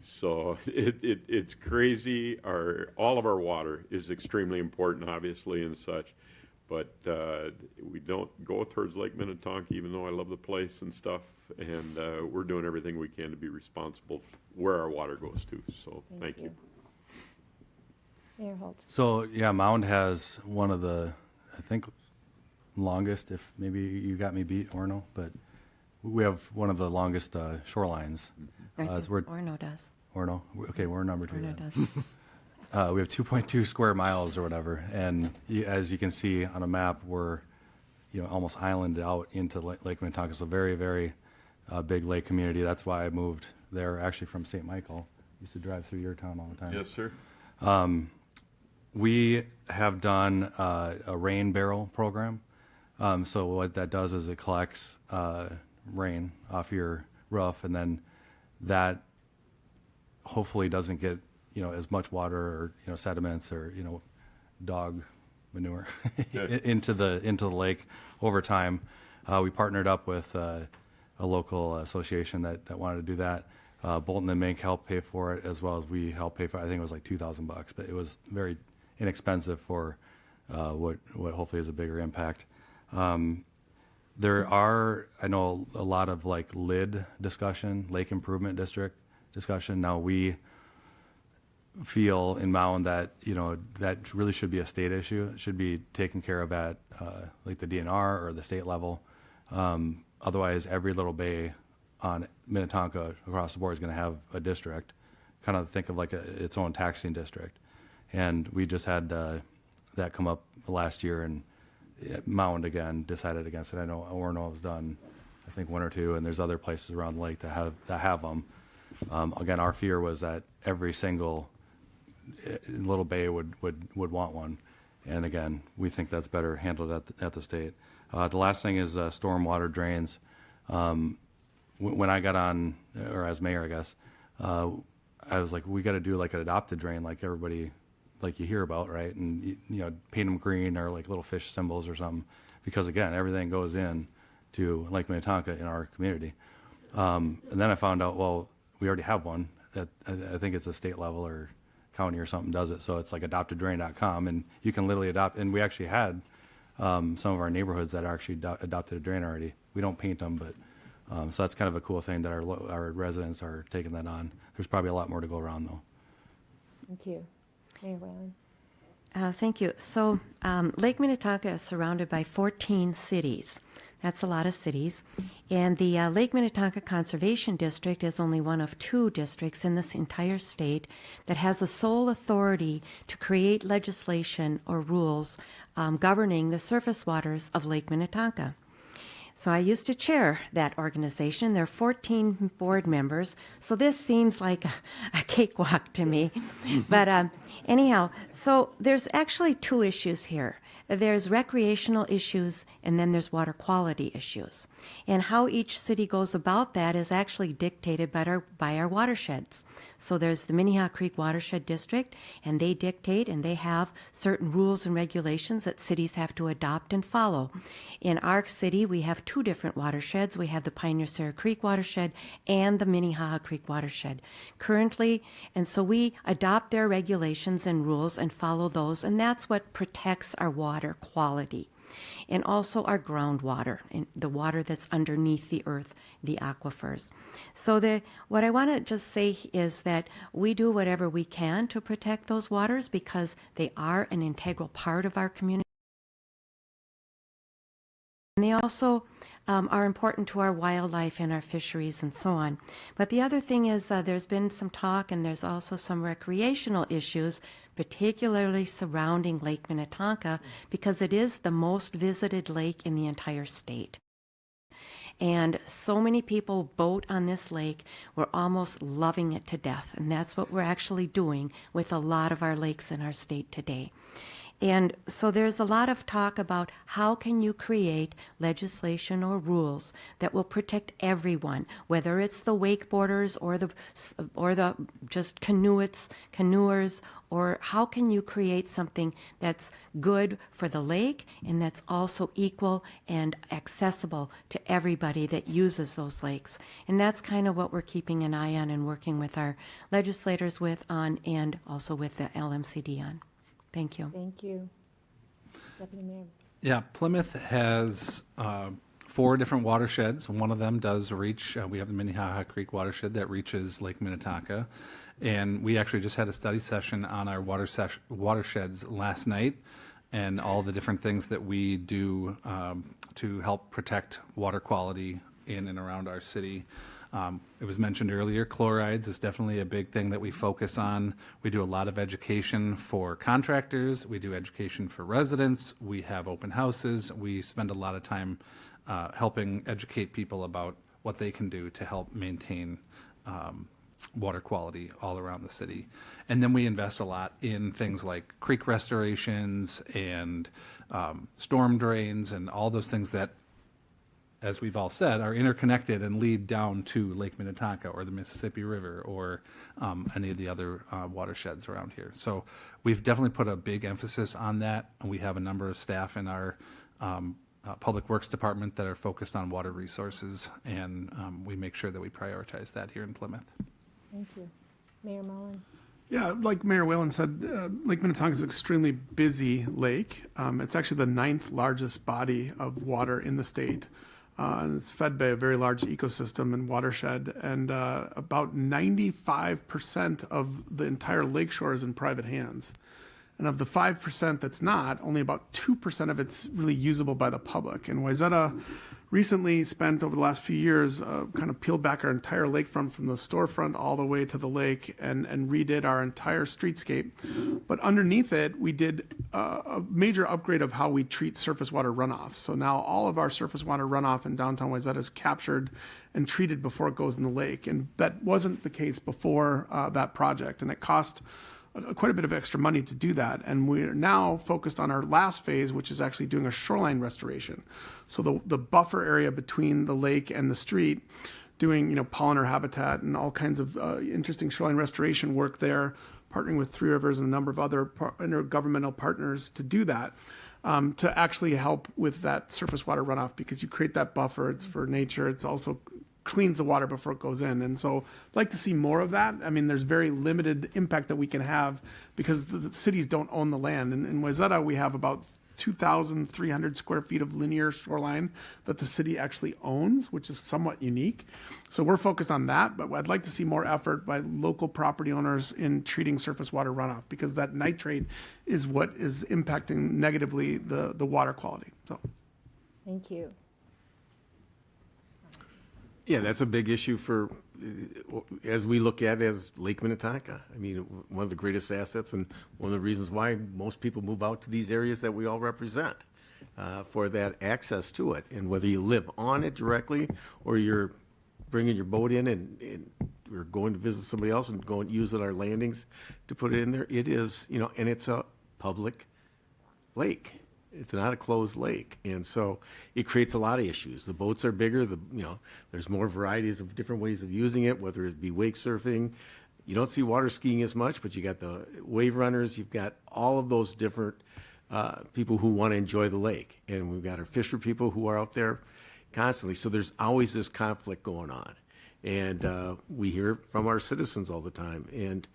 So it's crazy. All of our water is extremely important, obviously, and such. But we don't go towards Lake Minnetonka, even though I love the place and stuff. And we're doing everything we can to be responsible where our water goes to. So thank you. Mayor Holt. So, yeah, Mound has one of the, I think, longest, if maybe you got me beat, Orno, but we have one of the longest shorelines. I think we're- Orno does. Orno? Okay, we're number 2. Orno then. does. We have 2.2 square miles or whatever, and as you can see on a map, we're almost islanded out into Lake Minnetonka. So very, very big lake community. That's why I moved there, actually from St. Michael. Used to drive through your town all the time. Yes, sir. We have done a rain barrel program. So what that does is it collects rain off your roof, and then that hopefully doesn't get as much water or sediments or dog manure into the lake over time. We partnered up with a local association that wanted to do that. Bolton and Mink helped pay for it, as well as we helped pay for it. I think it was like $2,000, but it was very inexpensive for what hopefully is a bigger impact. There are, I know, a lot of like LID discussion, Lake Improvement District discussion. Now we feel in Mound that that really should be a state issue. It should be taken care of at like the DNR or the state level. Otherwise, every little bay on Minnetonka across the board is going to have a district. Kind of think of like its own taxing district. And we just had that come up last year, and Mound again decided against it. I know Orono has done, I think, 1 or 2, and there's other places around the lake that have them. Again, our fear was that every single little bay would want one, and again, we think that's better handled at the state. The last thing is stormwater drains. When I got on, or as mayor, I guess, I was like, we got to do like an adopted drain, like everybody, like you hear about, right? And paint them green or like little fish symbols or something, because again, everything goes in to Lake Minnetonka in our community. And then I found out, well, we already have one that I think it's a state level or county or something does it. So it's like adopteddrain.com, and you can literally adopt. And we actually had some of our neighborhoods that actually adopted a drain already. We don't paint them, but so that's kind of a cool thing that our residents are taking that on. There's probably a lot more to go around though. Thank you. Mayor Whalen. Thank you. So Lake Minnetonka is surrounded by 14 cities. That's a lot of cities. And the Lake Minnetonka Conservation District is only one of 2 districts in this entire state that has the sole authority to create legislation or rules governing the surface waters of Lake Minnetonka. So I used to chair that organization. There are 14 board members, so this seems like a cakewalk to me. But anyhow, so there's actually 2 issues here. There's recreational issues, and then there's water quality issues. And how each city goes about that is actually dictated by our watersheds. So there's the Minnehaha Creek Watershed District, and they dictate and they have certain rules and regulations that cities have to adopt and follow. In our city, we have 2 different watersheds. We have the Pioneer-Sarah Creek Watershed and the Minnehaha Creek Watershed currently, and so we adopt their regulations and rules and follow those, and that's what protects our water quality, and also our groundwater, and the water that's underneath the earth, the aquifers. So what I want to just say is that we do whatever we can to protect those waters because they are an integral part of our community. And they also are important to our wildlife and our fisheries and so on. But the other thing is there's been some talk and there's also some recreational issues, particularly surrounding Lake Minnetonka, because it is the most visited lake in the entire state. And so many people boat on this lake, we're almost loving it to death. And that's what we're actually doing with a lot of our lakes in our state today. And so there's a lot of talk about how can you create legislation or rules that will protect everyone, whether it's the wakeboarders or the just canoers, or how can you create something that's good for the lake and that's also equal and accessible to everybody that uses those lakes. And that's kind of what we're keeping an eye on and working with our legislators and also with the LMCD on. Thank you. Thank you. Deputy Mayor. Yeah, Plymouth has 4 different watersheds. One of them does reach, we have the Minnehaha Creek watershed that reaches Lake Minnetonka. And we actually just had a study session on our watersheds last night and all the different things that we do to help protect water quality in and around our city. It was mentioned earlier, chlorides is definitely a big thing that we focus on. We do a lot of education for contractors. We do education for residents. We have open houses. We spend a lot of time helping educate people about what they can do to help maintain water quality all around the city. And then we invest a lot in things like creek restorations and storm drains and all those things that, as we've all said, are interconnected and lead down to Lake Minnetonka or the Mississippi River or any of the other watersheds around here. So we've definitely put a big emphasis on that, and we have a number of staff in our Public Works Department that are focused on water resources, and we make sure that we prioritize that here in Plymouth. Thank you. Mayor Mullen. Yeah, like Mayor Whalen said, Lake Minnetonka is an extremely busy lake. It's actually the 9th largest body of water in the state. And it's fed by a very large ecosystem and watershed, and about 95% of the entire lakeshore is in private hands. And of the 5% that's not, only about 2% of it's really usable by the public. And Wayzata recently spent, over the last few years, kind of peeled back our entire lakefront from the storefront all the way to the lake and redid our entire streetscape. But underneath it, we did a major upgrade of how we treat surface water runoff. So now all of our surface water runoff in downtown Wayzata is captured and treated before it goes in the lake. And that wasn't the case before that project. And it cost quite a bit of extra money to do that. And we're now focused on our last phase, which is actually doing a shoreline restoration. So the buffer area between the lake and the street, doing pollinator habitat and all kinds of interesting shoreline restoration work there, partnering with Three Rivers and a number of other intergovernmental partners to do that, to actually help with that surface water runoff, because you create that buffer. It's for nature. It's also cleans the water before it goes in. And so I'd like to see more of that. I mean, there's very limited impact that we can have because the cities don't own the land. And in Wayzata, we have about 2,300 square feet of linear shoreline that the city actually owns, which is somewhat unique. So we're focused on that, but I'd like to see more effort by local property owners in treating surface water runoff, because that nitrate is what is impacting negatively the water quality. So, Thank you. Yeah, that's a big issue for, as we look at as Lake Minnetonka. I mean, one of the greatest assets and one of the reasons why most people move out to these areas that we all represent, for that access to it. And whether you live on it directly or you're bringing your boat in and we're going to visit somebody else and going using our landings to put it in there, it is, and it's a public lake. It's not a closed lake, and so it creates a lot of issues. The boats are bigger. There's more varieties of different ways of using it, whether it be wake surfing. You don't see water skiing as much, but you got the wave runners. You've got all of those different people who want to enjoy the lake, and we've got our fisher people who are out there constantly. So there's always this conflict going on, and we hear it from our citizens all the time, and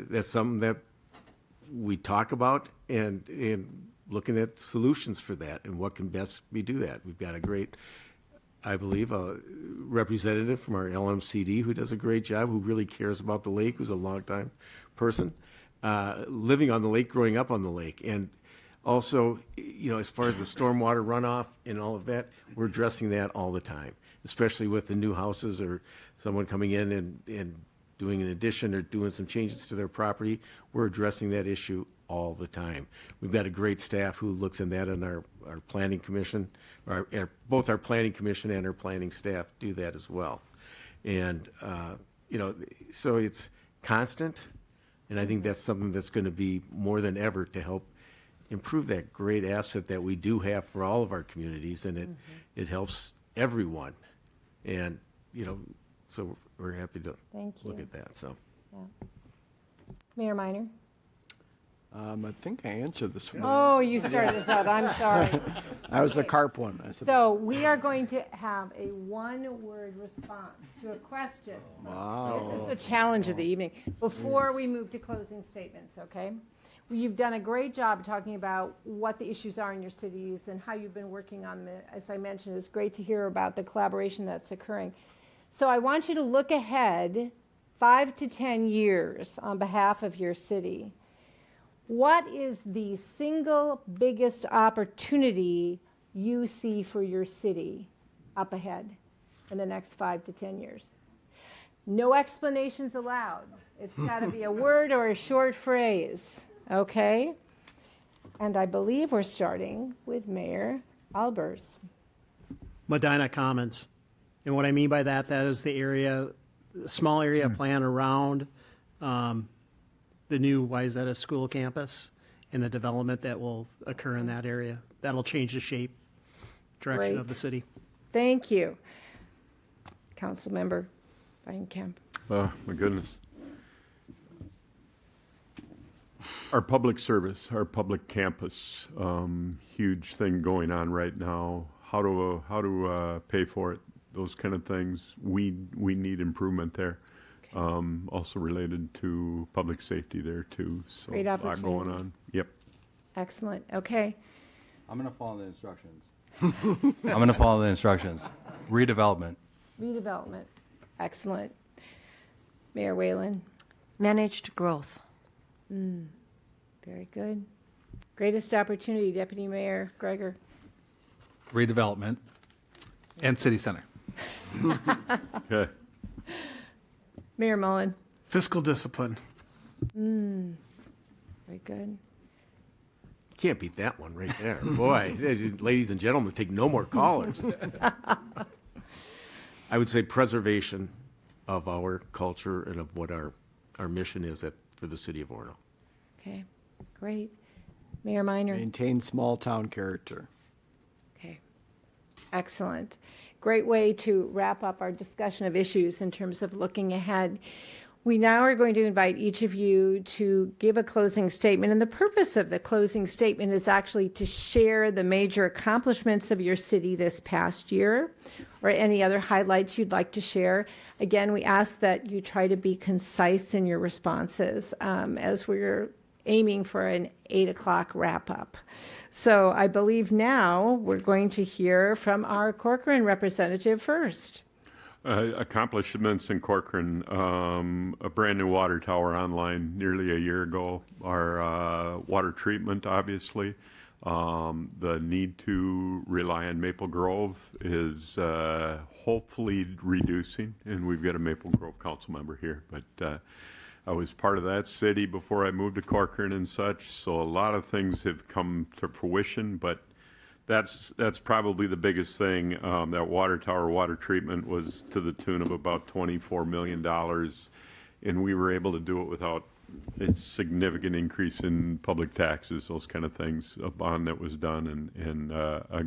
that's something that we talk about and looking at solutions for that and what can best be do that. We've got a great, I believe, a representative from our LMCD who does a great job, who really cares about the lake, who's a longtime person, living on the lake, growing up on the lake. And also, as far as the stormwater runoff and all of that, we're addressing that all the time, especially with the new houses or someone coming in and doing an addition or doing some changes to their property. We're addressing that issue all the time. We've got a great staff who looks in that, and our planning commission, both our planning commission and our planning staff do that as well. And, so it's constant, and I think that's something that's going to be more than ever to help improve that great asset that we do have for all of our communities, and it helps everyone. And, so we're happy to look at that. So, Mayor Minor? I think I answered this one. Oh, you started us out. I'm sorry. I was the carp one. I said, So we are going to have a one-word response to a question. wow. This is the challenge of the evening. Before we move to closing statements, okay? You've done a great job talking about what the issues are in your cities and how you've been working on them. As I mentioned, it's great to hear about the collaboration that's occurring. So I want you to look ahead 5 to 10 years on behalf of your city. What is the single biggest opportunity you see for your city up ahead in the next 5 to 10 years? No explanations allowed. It's got to be a word or a short phrase, okay? And I believe we're starting with Mayor Albers. Medina Commons. And what I mean by that is the small area plan around the new Wayzata School campus and the development that will occur in that area. That'll change the shape, direction of the city. Thank you. Councilmember Kemp. Oh, my goodness. Our public service, our public campus, huge thing going on right now. How to pay for it, those kind of things. We need improvement there. Also related to public safety there too. So Great a lot going opportunity. on. Yep. Excellent. Okay. I'm going to follow the instructions. Redevelopment. Redevelopment. Excellent. Mayor Whalen. Managed growth. Very good. Greatest opportunity, Deputy Mayor Gregor. Redevelopment and city center. Okay. Mayor Mullen. Fiscal discipline. Very good. can't beat that one right there. Boy, ladies and gentlemen, take no more callers. I would say preservation of our culture and of what our mission is for the city of Orono. Okay, great. Mayor Minor. Maintain small town character. Okay, excellent. Great way to wrap up our discussion of issues in terms of looking ahead. We now are going to invite each of you to give a closing statement, and the purpose of the closing statement is actually to share the major accomplishments of your city this past year or any other highlights you'd like to share. Again, we ask that you try to be concise in your responses as we're aiming for an 8 o'clock wrap-up. So I believe now we're going to hear from our Corcoran representative first. Accomplishments in Corcoran, a brand new water tower online nearly a year ago. Our water treatment, obviously, The need to rely on Maple Grove is hopefully reducing, and we've got a Maple Grove council member here. But I was part of that city before I moved to Corcoran and such, so a lot of things have come to fruition, but that's probably the biggest thing. That water tower water treatment was to the tune of about $24 million, and we were able to do it without a significant increase in public taxes, those kind of things. A bond that was done, and a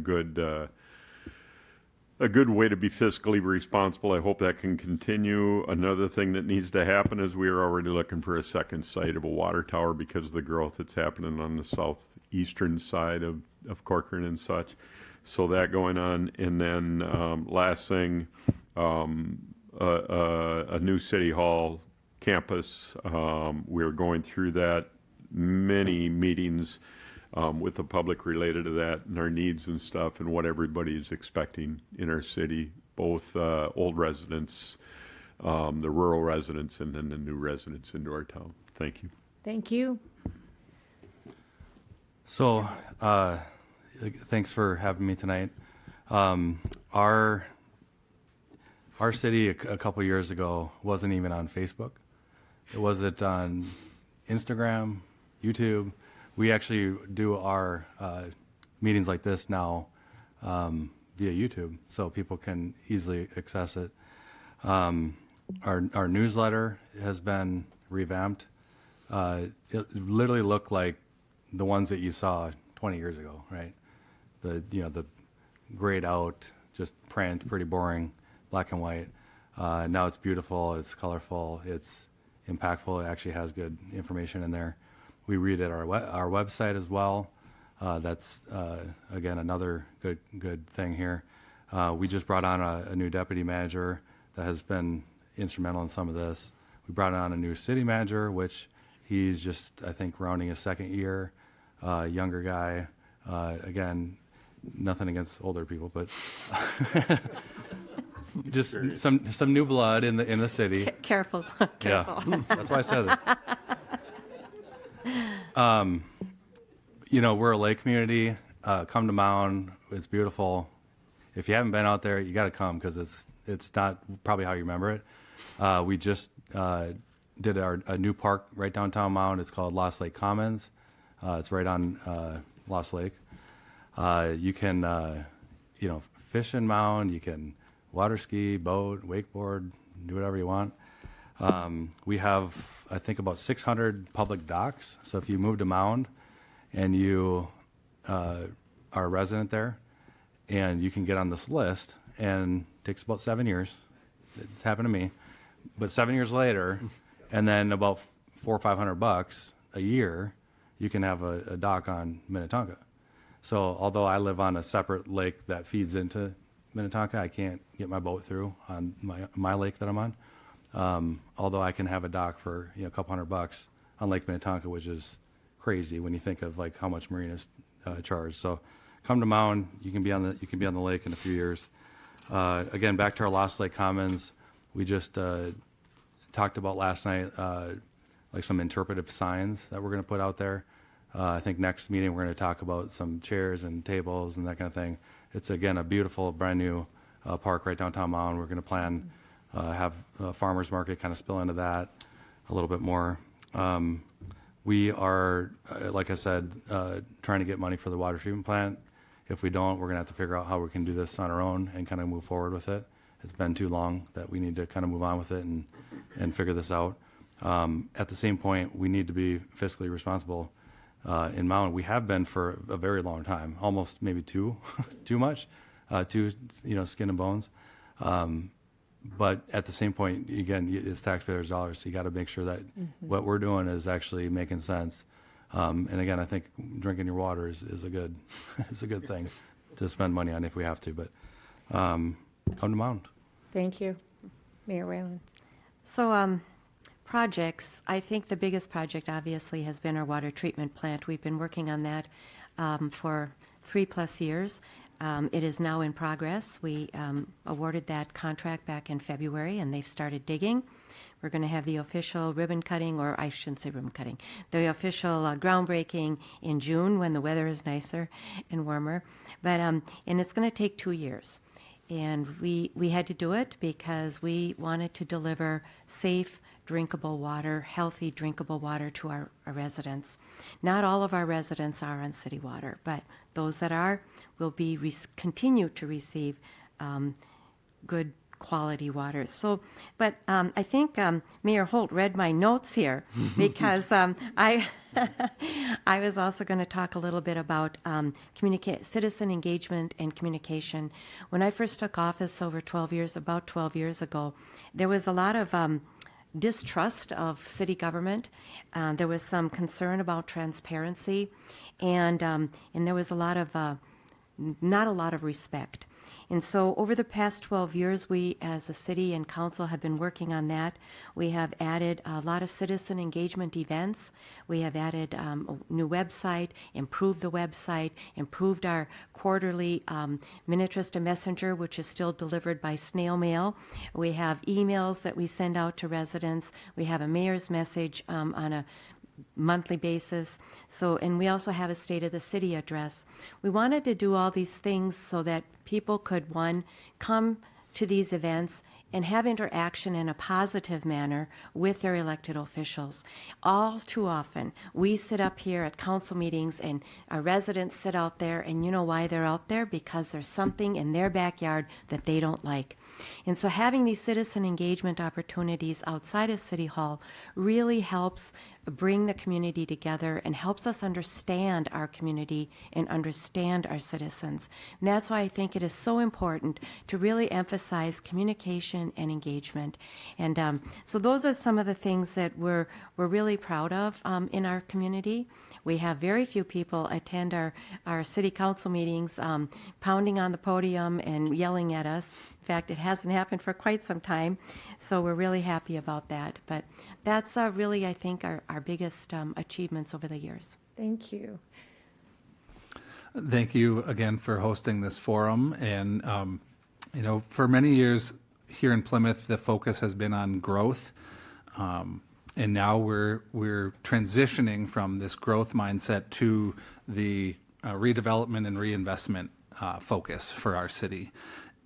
good way to be fiscally responsible. I hope that can continue. Another thing that needs to happen is we are already looking for a second site of a water tower because of the growth that's happening on the southeastern side of Corcoran and such. So that going on. And then last thing, a new city hall campus. We're going through that, many meetings with the public related to that and our needs and stuff and what everybody is expecting in our city, both old residents, the rural residents, and then the new residents into our town. Thank you. Thank you. So, thanks for having me tonight. Our city a couple years ago wasn't even on Facebook. It wasn't on Instagram, YouTube. We actually do our meetings like this now via YouTube, so people can easily access it. Our newsletter has been revamped. It literally looked like the ones that you saw 20 years ago, right? The grayed out, just print, pretty boring, black and white. Now it's beautiful, it's colorful, it's impactful. It actually has good information in there. We read at our website as well. That's again another good thing here. We just brought on a new deputy manager that has been instrumental in some of this. We brought on a new city manager, which he's just, I think, rounding his second year. Younger guy. Again, nothing against older people, but just some new blood in the city. Careful. Careful. Yeah, that's why I said it. We're a lake community. Come to Mound. It's beautiful. If you haven't been out there, you got to come because it's not probably how you remember it. We just did a new park right downtown Mound. It's called Lost Lake Commons. It's right on Lost Lake. You can fish in Mound. You can water ski, boat, wakeboard, do whatever you want. We have, I think, about 600 public docks. So if you move to Mound and you are a resident there, and you can get on this list, and it takes about 7 years. It's happened to me. But 7 years later, and then about $400 or $500 a year, you can have a dock on Minnetonka. So although I live on a separate lake that feeds into Minnetonka, I can't get my boat through on my lake that I'm on. Although I can have a dock for a couple $100 on Lake Minnetonka, which is crazy when you think of like how much marinas charge. So come to Mound. You can be on the lake in a few years. Again, back to our Lost Lake Commons. We just talked about last night, like some interpretive signs that we're going to put out there. I think next meeting we're going to talk about some chairs and tables and that kind of thing. It's, again, a beautiful, brand-new park right downtown Mound. We're going to plan, have a farmer's market kind of spill into that a little bit more. We are, like I said, trying to get money for the water treatment plant. If we don't, we're going to have to figure out how we can do this on our own and kind of move forward with it. It's been too long that we need to kind of move on with it and figure this out. At the same point, we need to be fiscally responsible in Mound. We have been for a very long time, almost maybe too much, skin and bones. But at the same point, again, it's taxpayers' dollars, so you got to make sure that what we're doing is actually making sense. And again, I think drinking your water is a good it's a good thing to spend money on if we have to. But come to Mound. Thank you. Mayor Whalen. So projects, I think the biggest project obviously has been our water treatment plant. We've been working on that for 3+ years. It is now in progress. We awarded that contract back in February, and they've started digging. We're going to have the official ribbon cutting, or I shouldn't say ribbon cutting, the official groundbreaking in June when the weather is nicer and warmer. But and it's going to take 2 years. And we had to do it because we wanted to deliver safe, drinkable water, healthy, drinkable water to our residents. Not all of our residents are on city water, but those that are will be continue to receive good quality water. So, but I think Mayor Holt read my notes here because I I was also going to talk a little bit about citizen engagement and communication. When I first took office about 12 years ago, there was a lot of distrust of city government. There was some concern about transparency, and there was a lot of not a lot of respect. And so over the past 12 years, we as a city and council have been working on that. We have added a lot of citizen engagement events. We have added a new website, improved the website, improved our quarterly Minnetonka Messenger, which is still delivered by snail mail. We have emails that we send out to residents. We have a mayor's message on a monthly basis. So, and we also have a State of the City address. We wanted to do all these things so that people could, one, come to these events and have interaction in a positive manner with their elected officials. All too often, we sit up here at council meetings and our residents sit out there, and you know why they're out there? Because there's something in their backyard that they don't like. And so having these citizen engagement opportunities outside of City Hall really helps bring the community together and helps us understand our community and understand our citizens. And that's why I think it is so important to really emphasize communication and engagement. And so those are some of the things that we're really proud of in our community. We have very few people attend our city council meetings pounding on the podium and yelling at us. In fact, it hasn't happened for quite some time, so we're really happy about that. But that's really, I think, our biggest achievements over the years. Thank you. Thank you again for hosting this forum. And, you know, for many years here in Plymouth, the focus has been on growth. And now we're transitioning from this growth mindset to the redevelopment and reinvestment focus for our city.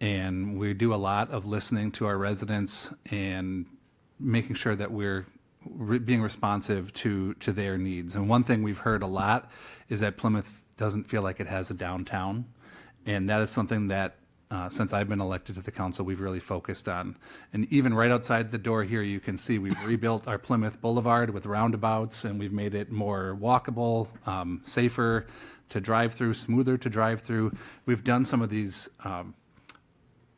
And we do a lot of listening to our residents and making sure that we're being responsive to their needs. And one thing we've heard a lot is that Plymouth doesn't feel like it has a downtown. And that is something that since I've been elected to the council, we've really focused on. And even right outside the door here, you can see we've rebuilt our Plymouth Boulevard with roundabouts, and we've made it more walkable, safer to drive through, smoother to drive through. We've done some of these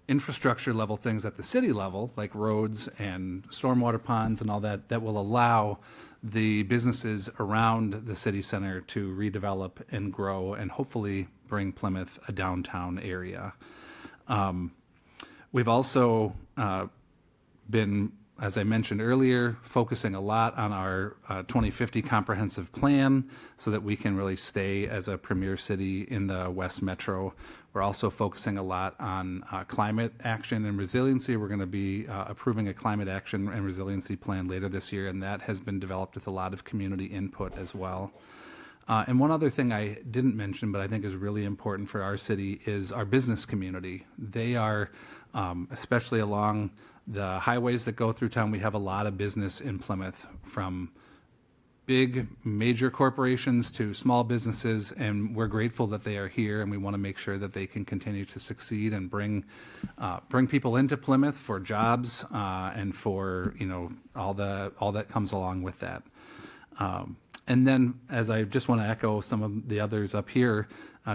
infrastructure level things at the city level, like roads and stormwater ponds and all that, that will allow the businesses around the city center to redevelop and grow and hopefully bring Plymouth a downtown area. We've also been, as I mentioned earlier, focusing a lot on our 2050 comprehensive plan so that we can really stay as a premier city in the West Metro. We're also focusing a lot on climate action and resiliency. We're going to be approving a climate action and resiliency plan later this year, and that has been developed with a lot of community input as well. And one other thing I didn't mention, but I think is really important for our city, is our business community. They are, especially along the highways that go through town, we have a lot of business in Plymouth, from big major corporations to small businesses, and we're grateful that they are here, and we want to make sure that they can continue to succeed and bring people into Plymouth for jobs and for, you know, all that comes along with that. And then, as I just want to echo some of the others up here,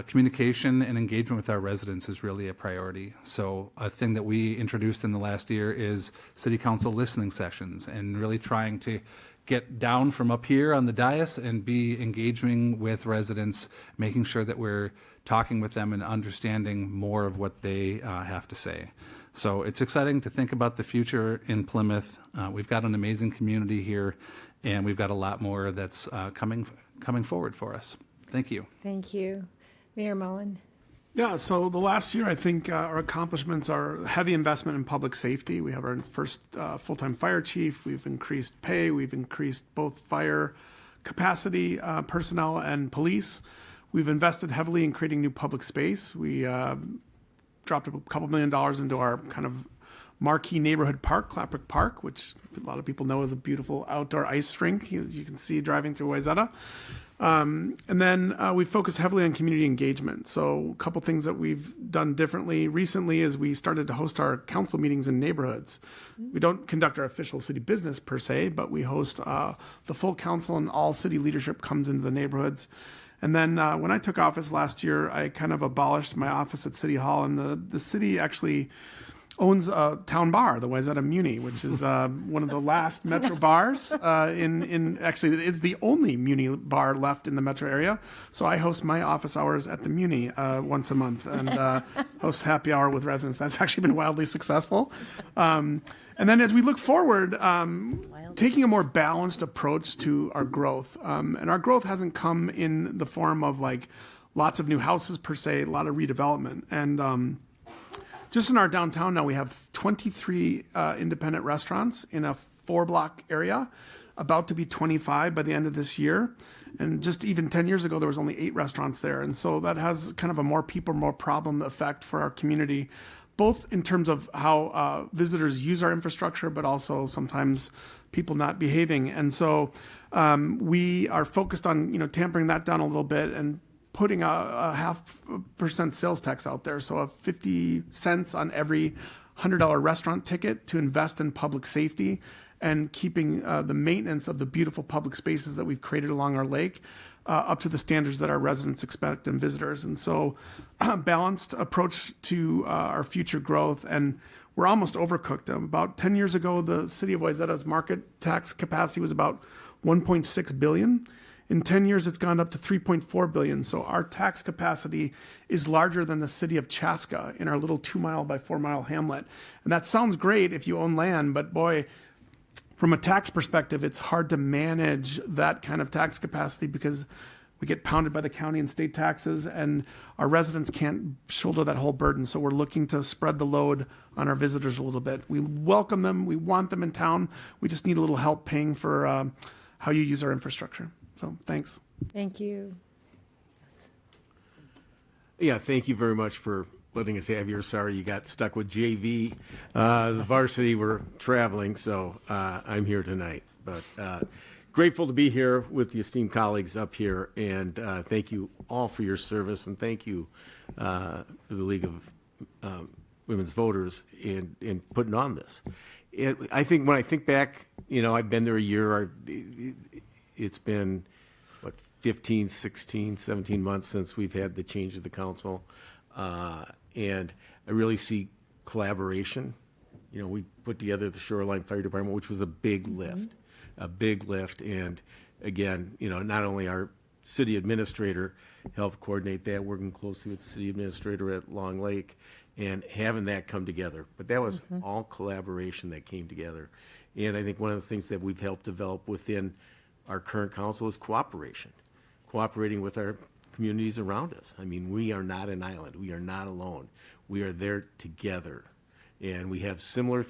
communication and engagement with our residents is really a priority. So a thing that we introduced in the last year is city council listening sessions, and really trying to get down from up here on the dais and be engaging with residents, making sure that we're talking with them and understanding more of what they have to say. So it's exciting to think about the future in Plymouth. We've got an amazing community here, and we've got a lot more that's coming forward for us. Thank you. Thank you. Mayor Mullen. Yeah, so the last year, I think our accomplishments are heavy investment in public safety. We have our first full-time fire chief. We've increased pay. We've increased both fire capacity, personnel, and police. We've invested heavily in creating new public space. We dropped a couple $1 million into our kind of marquee neighborhood park, Claperick Park, which a lot of people know is a beautiful outdoor ice rink you can see driving through Wayzata. And then we focus heavily on community engagement. So a couple things that we've done differently recently is we started to host our council meetings in neighborhoods. We don't conduct our official city business per se, but we host the full council, and all city leadership comes into the neighborhoods. And then when I took office last year, I kind of abolished my office at City Hall, and the city actually owns a town bar, the Wayzata Muni, which is one of the last metro bars actually it's the only Muni bar left in the metro area. So I host my office hours at the Muni once a month, and host happy hour with residents. That's actually been wildly successful. And then as we look forward, taking a more balanced approach to our growth, and our growth hasn't come in the form of like lots of new houses per se, a lot of redevelopment. And just in our downtown now, we have 23 independent restaurants in a 4-block area, about to be 25 by the end of this year. And just even 10 years ago, there was only 8 restaurants there. And so that has kind of a more people, more problem effect for our community, both in terms of how visitors use our infrastructure, but also sometimes people not behaving. And so we are focused on, tampering that down a little bit and putting a 0.5% sales tax out there. So 50 cents on every $100 restaurant ticket to invest in public safety and keeping the maintenance of the beautiful public spaces that we've created along our lake up to the standards that our residents expect and visitors. And so balanced approach to our future growth. And we're almost overcooked. About 10 years ago, the city of Wayzata's market tax capacity was about $1.6 billion. In 10 years, it's gone up to $3.4 billion. So our tax capacity is larger than the city of Chaska in our little 2-mile by 4-mile hamlet. And that sounds great if you own land, but boy, from a tax perspective, it's hard to manage that kind of tax capacity because we get pounded by the county and state taxes, and our residents can't shoulder that whole burden. So we're looking to spread the load on our visitors a little bit. We welcome them. We want them in town. We just need a little help paying for how you use our infrastructure. So thanks. Thank you. Yeah, thank you very much for letting us have your. Sorry you got stuck with JV. The varsity were traveling, so I'm here tonight. But grateful to be here with the esteemed colleagues up here, and thank you all for your service, and thank you for the League of Women's Voters in putting on this. I think when I think back, I've been there a year. It's been, 15, 16, 17 months since we've had the change of the council. And I really see collaboration. We put together the Shoreline Fire Department, which was a big lift. And again, not only our city administrator helped coordinate that, working closely with the city administrator at Long Lake, and having that come together. But that was all collaboration that came together. And I think one of the things that we've helped develop within our current council is cooperating with our communities around us. I mean, we are not an island. We are not alone. We are there together. And we have similar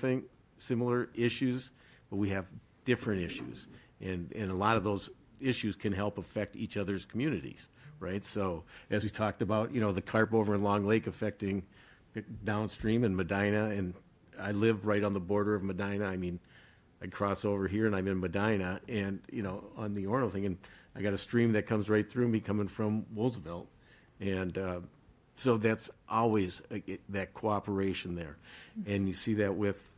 issues, but we have different issues. And a lot of those issues can help affect each other's communities, right? So as we talked about, the carp over in Long Lake affecting downstream in Medina, and I live right on the border of Medina. I mean, I cross over here and I'm in Medina, and on the Orono thing, and I got a stream that comes right through me coming from Woolsville, and so that's always that cooperation there, and you see that with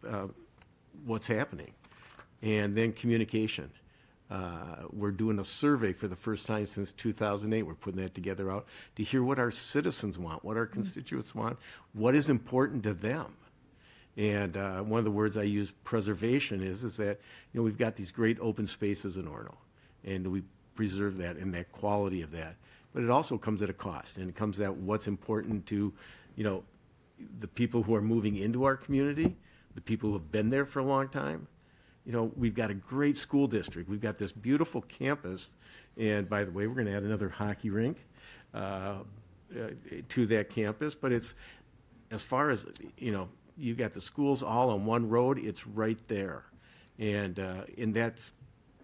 what's happening, and then communication. We're doing a survey for the first time since 2008. We're putting that together out to hear what our citizens want, what our constituents want, what is important to them. And one of the words I use, preservation, is that we've got these great open spaces in Orono, and we preserve that and that quality of that. But it also comes at a cost, and it comes at what's important to the people who are moving into our community, the people who have been there for a long time. We've got a great school district. We've got this beautiful campus, and by the way, we're going to add another hockey rink. to that campus, but it's, as far as, you got the schools all on one road, it's right there. And that's,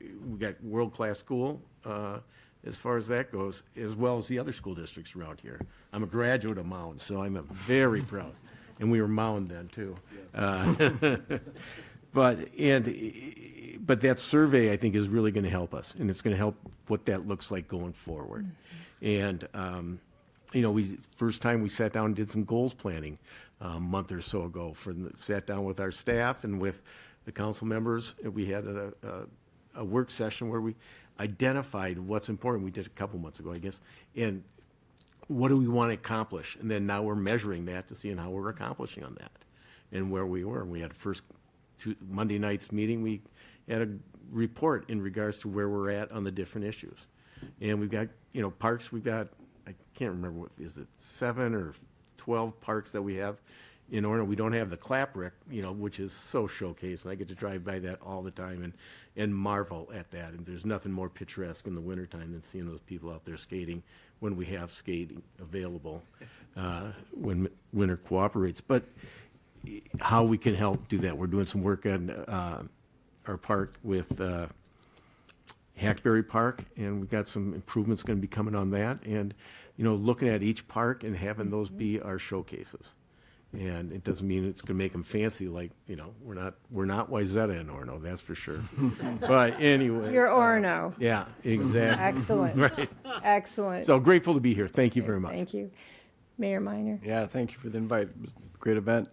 we got world-class school, as far as that goes, as well as the other school districts around here. I'm a graduate of Mound, so I'm very proud. And we were Mound then, too. But that survey, I think, is really going to help us, and it's going to help what that looks like going forward. And, first time we sat down and did some goals planning a month or so ago. Sat down with our staff and with the council members. We had a work session where we identified what's important. We did a couple months ago, I guess. And what do we want to accomplish? And then now we're measuring that to see how we're accomplishing on that and where we were. And we had first Monday night's meeting, we had a report in regards to where we're at on the different issues. And we've got, parks, we've got, I can't remember, is it 7 or 12 parks that we have in Orono. We don't have the Clapwreck, which is so showcased, and I get to drive by that all the time and marvel at that. And there's nothing more picturesque in the wintertime than seeing those people out there skating when we have skating available, when winter cooperates. But how we can help do that. We're doing some work on our park with Hackberry Park, and we've got some improvements going to be coming on that. And, looking at each park and having those be our showcases. And it doesn't mean it's going to make them fancy, like, we're not Wayzata in Orono, that's for sure. But anyway. You're Orono. Yeah, exactly. Excellent. Right. Excellent. So grateful to be here. Thank you very much. Thank you. Mayor Minor. Yeah, thank you for the invite. It was a great event.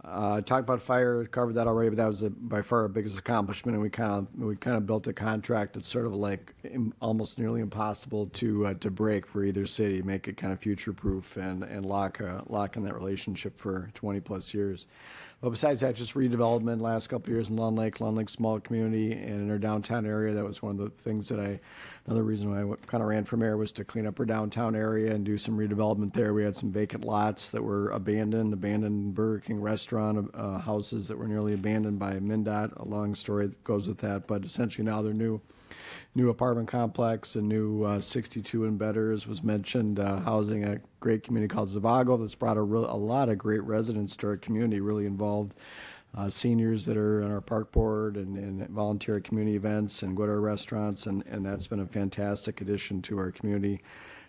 Talked about fire, covered that already, but that was by far our biggest accomplishment, and we kind of built a contract that's sort of like almost nearly impossible to break for either city, make it kind of future proof and lock in that relationship for 20 plus years. But besides that, just redevelopment last couple of years in Long Lake small community, and in our downtown area. That was one of the things another reason why I kind of ran for mayor was to clean up our downtown area and do some redevelopment there. We had some vacant lots that were abandoned Burger King restaurant houses that were nearly abandoned by MnDOT. A long story that goes with that, but essentially now they're new apartment complex, a new 62 and betters was mentioned, housing a great community called Zavago that's brought a lot of great residents to our community, really involved seniors that are on our park board and volunteer at community events and go to our restaurants, and that's been a fantastic addition to our community,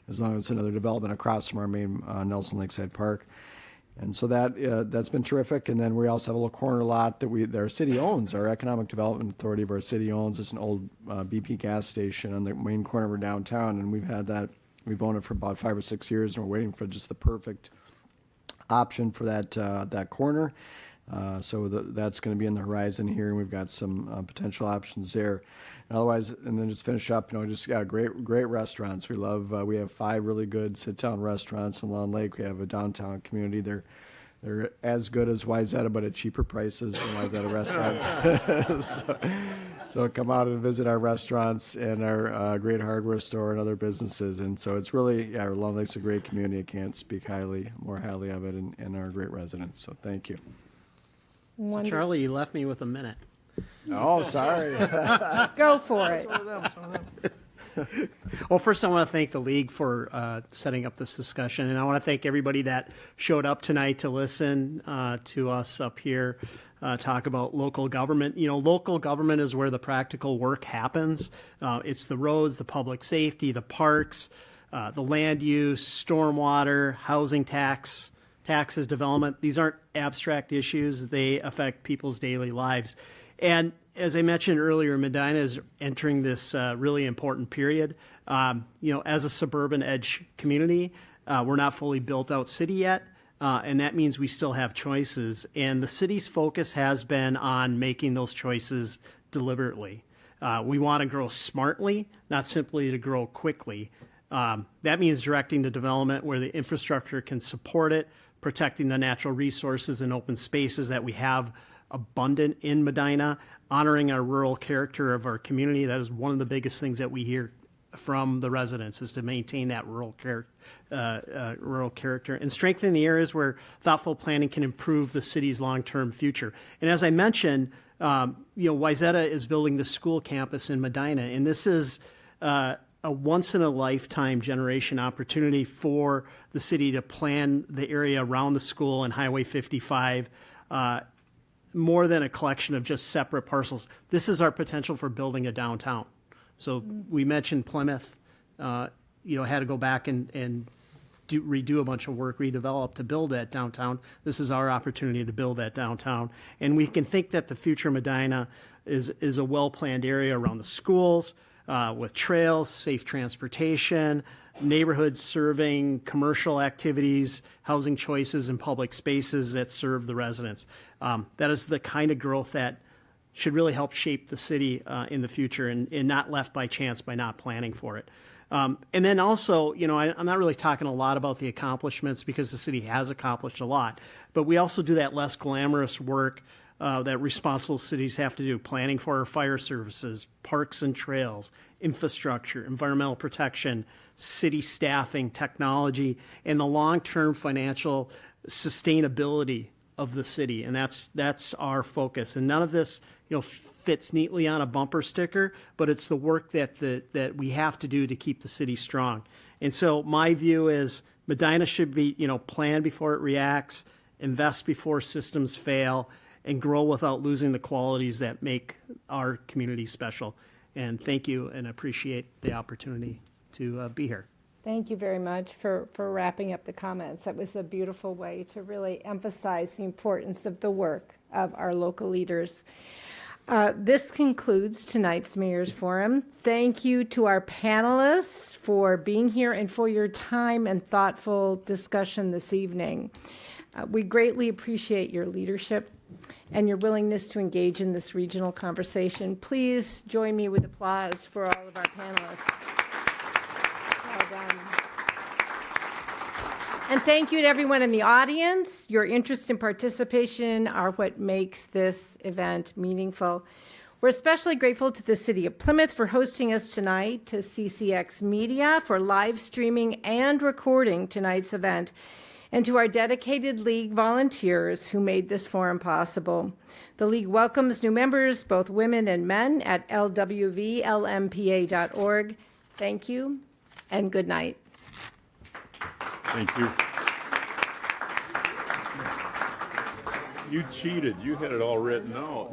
as long as it's another development across from our main Nelson Lakeside Park. And so that's been terrific. And then we also have a little corner lot that our city owns. Our Economic Development Authority of our city owns. It's an old BP gas station on the main corner of our downtown, and we've owned it for about 5 or 6 years, and we're waiting for just the perfect option for that corner. So that's going to be in the horizon here, and we've got some potential options there. Otherwise, and then just finish up, great restaurants. We have 5 really good sit-down restaurants in Long Lake. We have a downtown community. They're as good as Wayzata, but at cheaper prices than Wayzata restaurants. So come out and visit our restaurants and our great hardware store and other businesses. And so it's really, Long Lake's a great community. I can't speak more highly of it, and our great residents. So thank you. So Charlie, you left me with a minute. Oh, sorry. Go for it. Well, first I want to thank the League for setting up this discussion, and I want to thank everybody that showed up tonight to listen to us up here talk about local government. Local government is where the practical work happens. It's the roads, the public safety, the parks, the land use, stormwater, housing taxes, development. These aren't abstract issues. They affect people's daily lives. And as I mentioned earlier, Medina is entering this really important period. As a suburban edge community, we're not fully built out city yet, and that means we still have choices. And the city's focus has been on making those choices deliberately. We want to grow smartly, not simply to grow quickly. That means directing the development where the infrastructure can support it, protecting the natural resources and open spaces that we have abundant in Medina, honoring our rural character of our community. That is one of the biggest things that we hear from the residents, is to maintain that rural character, and strengthen the areas where thoughtful planning can improve the city's long-term future. And as I mentioned, Wayzata is building the school campus in Medina, and this is a a once-in-a-lifetime generation opportunity for the city to plan the area around the school and Highway 55, more than a collection of just separate parcels. This is our potential for building a downtown. So we mentioned Plymouth, had to go back and redo a bunch of work, redevelop to build that downtown. This is our opportunity to build that downtown. And we can think that the future Medina is a well-planned area around the schools, with trails, safe transportation, neighborhoods serving commercial activities, housing choices, and public spaces that serve the residents. That is the kind of growth that should really help shape the city in the future and not left by chance by not planning for it. And then also, I'm not really talking a lot about the accomplishments because the city has accomplished a lot, but we also do that less glamorous work that responsible cities have to do, planning for our fire services, parks and trails, infrastructure, environmental protection, city staffing, technology, and the long-term financial sustainability of the city. And that's our focus. And none of this, fits neatly on a bumper sticker, but it's the work that we have to do to keep the city strong. And so my view is Medina should be, plan before it reacts, invest before systems fail, and grow without losing the qualities that make our community special. And thank you, and appreciate the opportunity to be here. Thank you very much for wrapping up the comments. That was a beautiful way to really emphasize the importance of the work of our local leaders. This concludes tonight's Mayor's Forum. Thank you to our panelists for being here and for your time and thoughtful discussion this evening. We greatly appreciate your leadership and your willingness to engage in this regional conversation. Please join me with applause for all of our panelists. Well done. And thank you to everyone in the audience. Your interest and participation are what makes this event meaningful. We're especially grateful to the City of Plymouth for hosting us tonight, to CCX Media for live streaming and recording tonight's event, and to our dedicated League volunteers who made this forum possible. The League welcomes new members, both women and men, at LWVLMPA.org. Thank you, and good night. Thank you. You cheated. You had it all written out.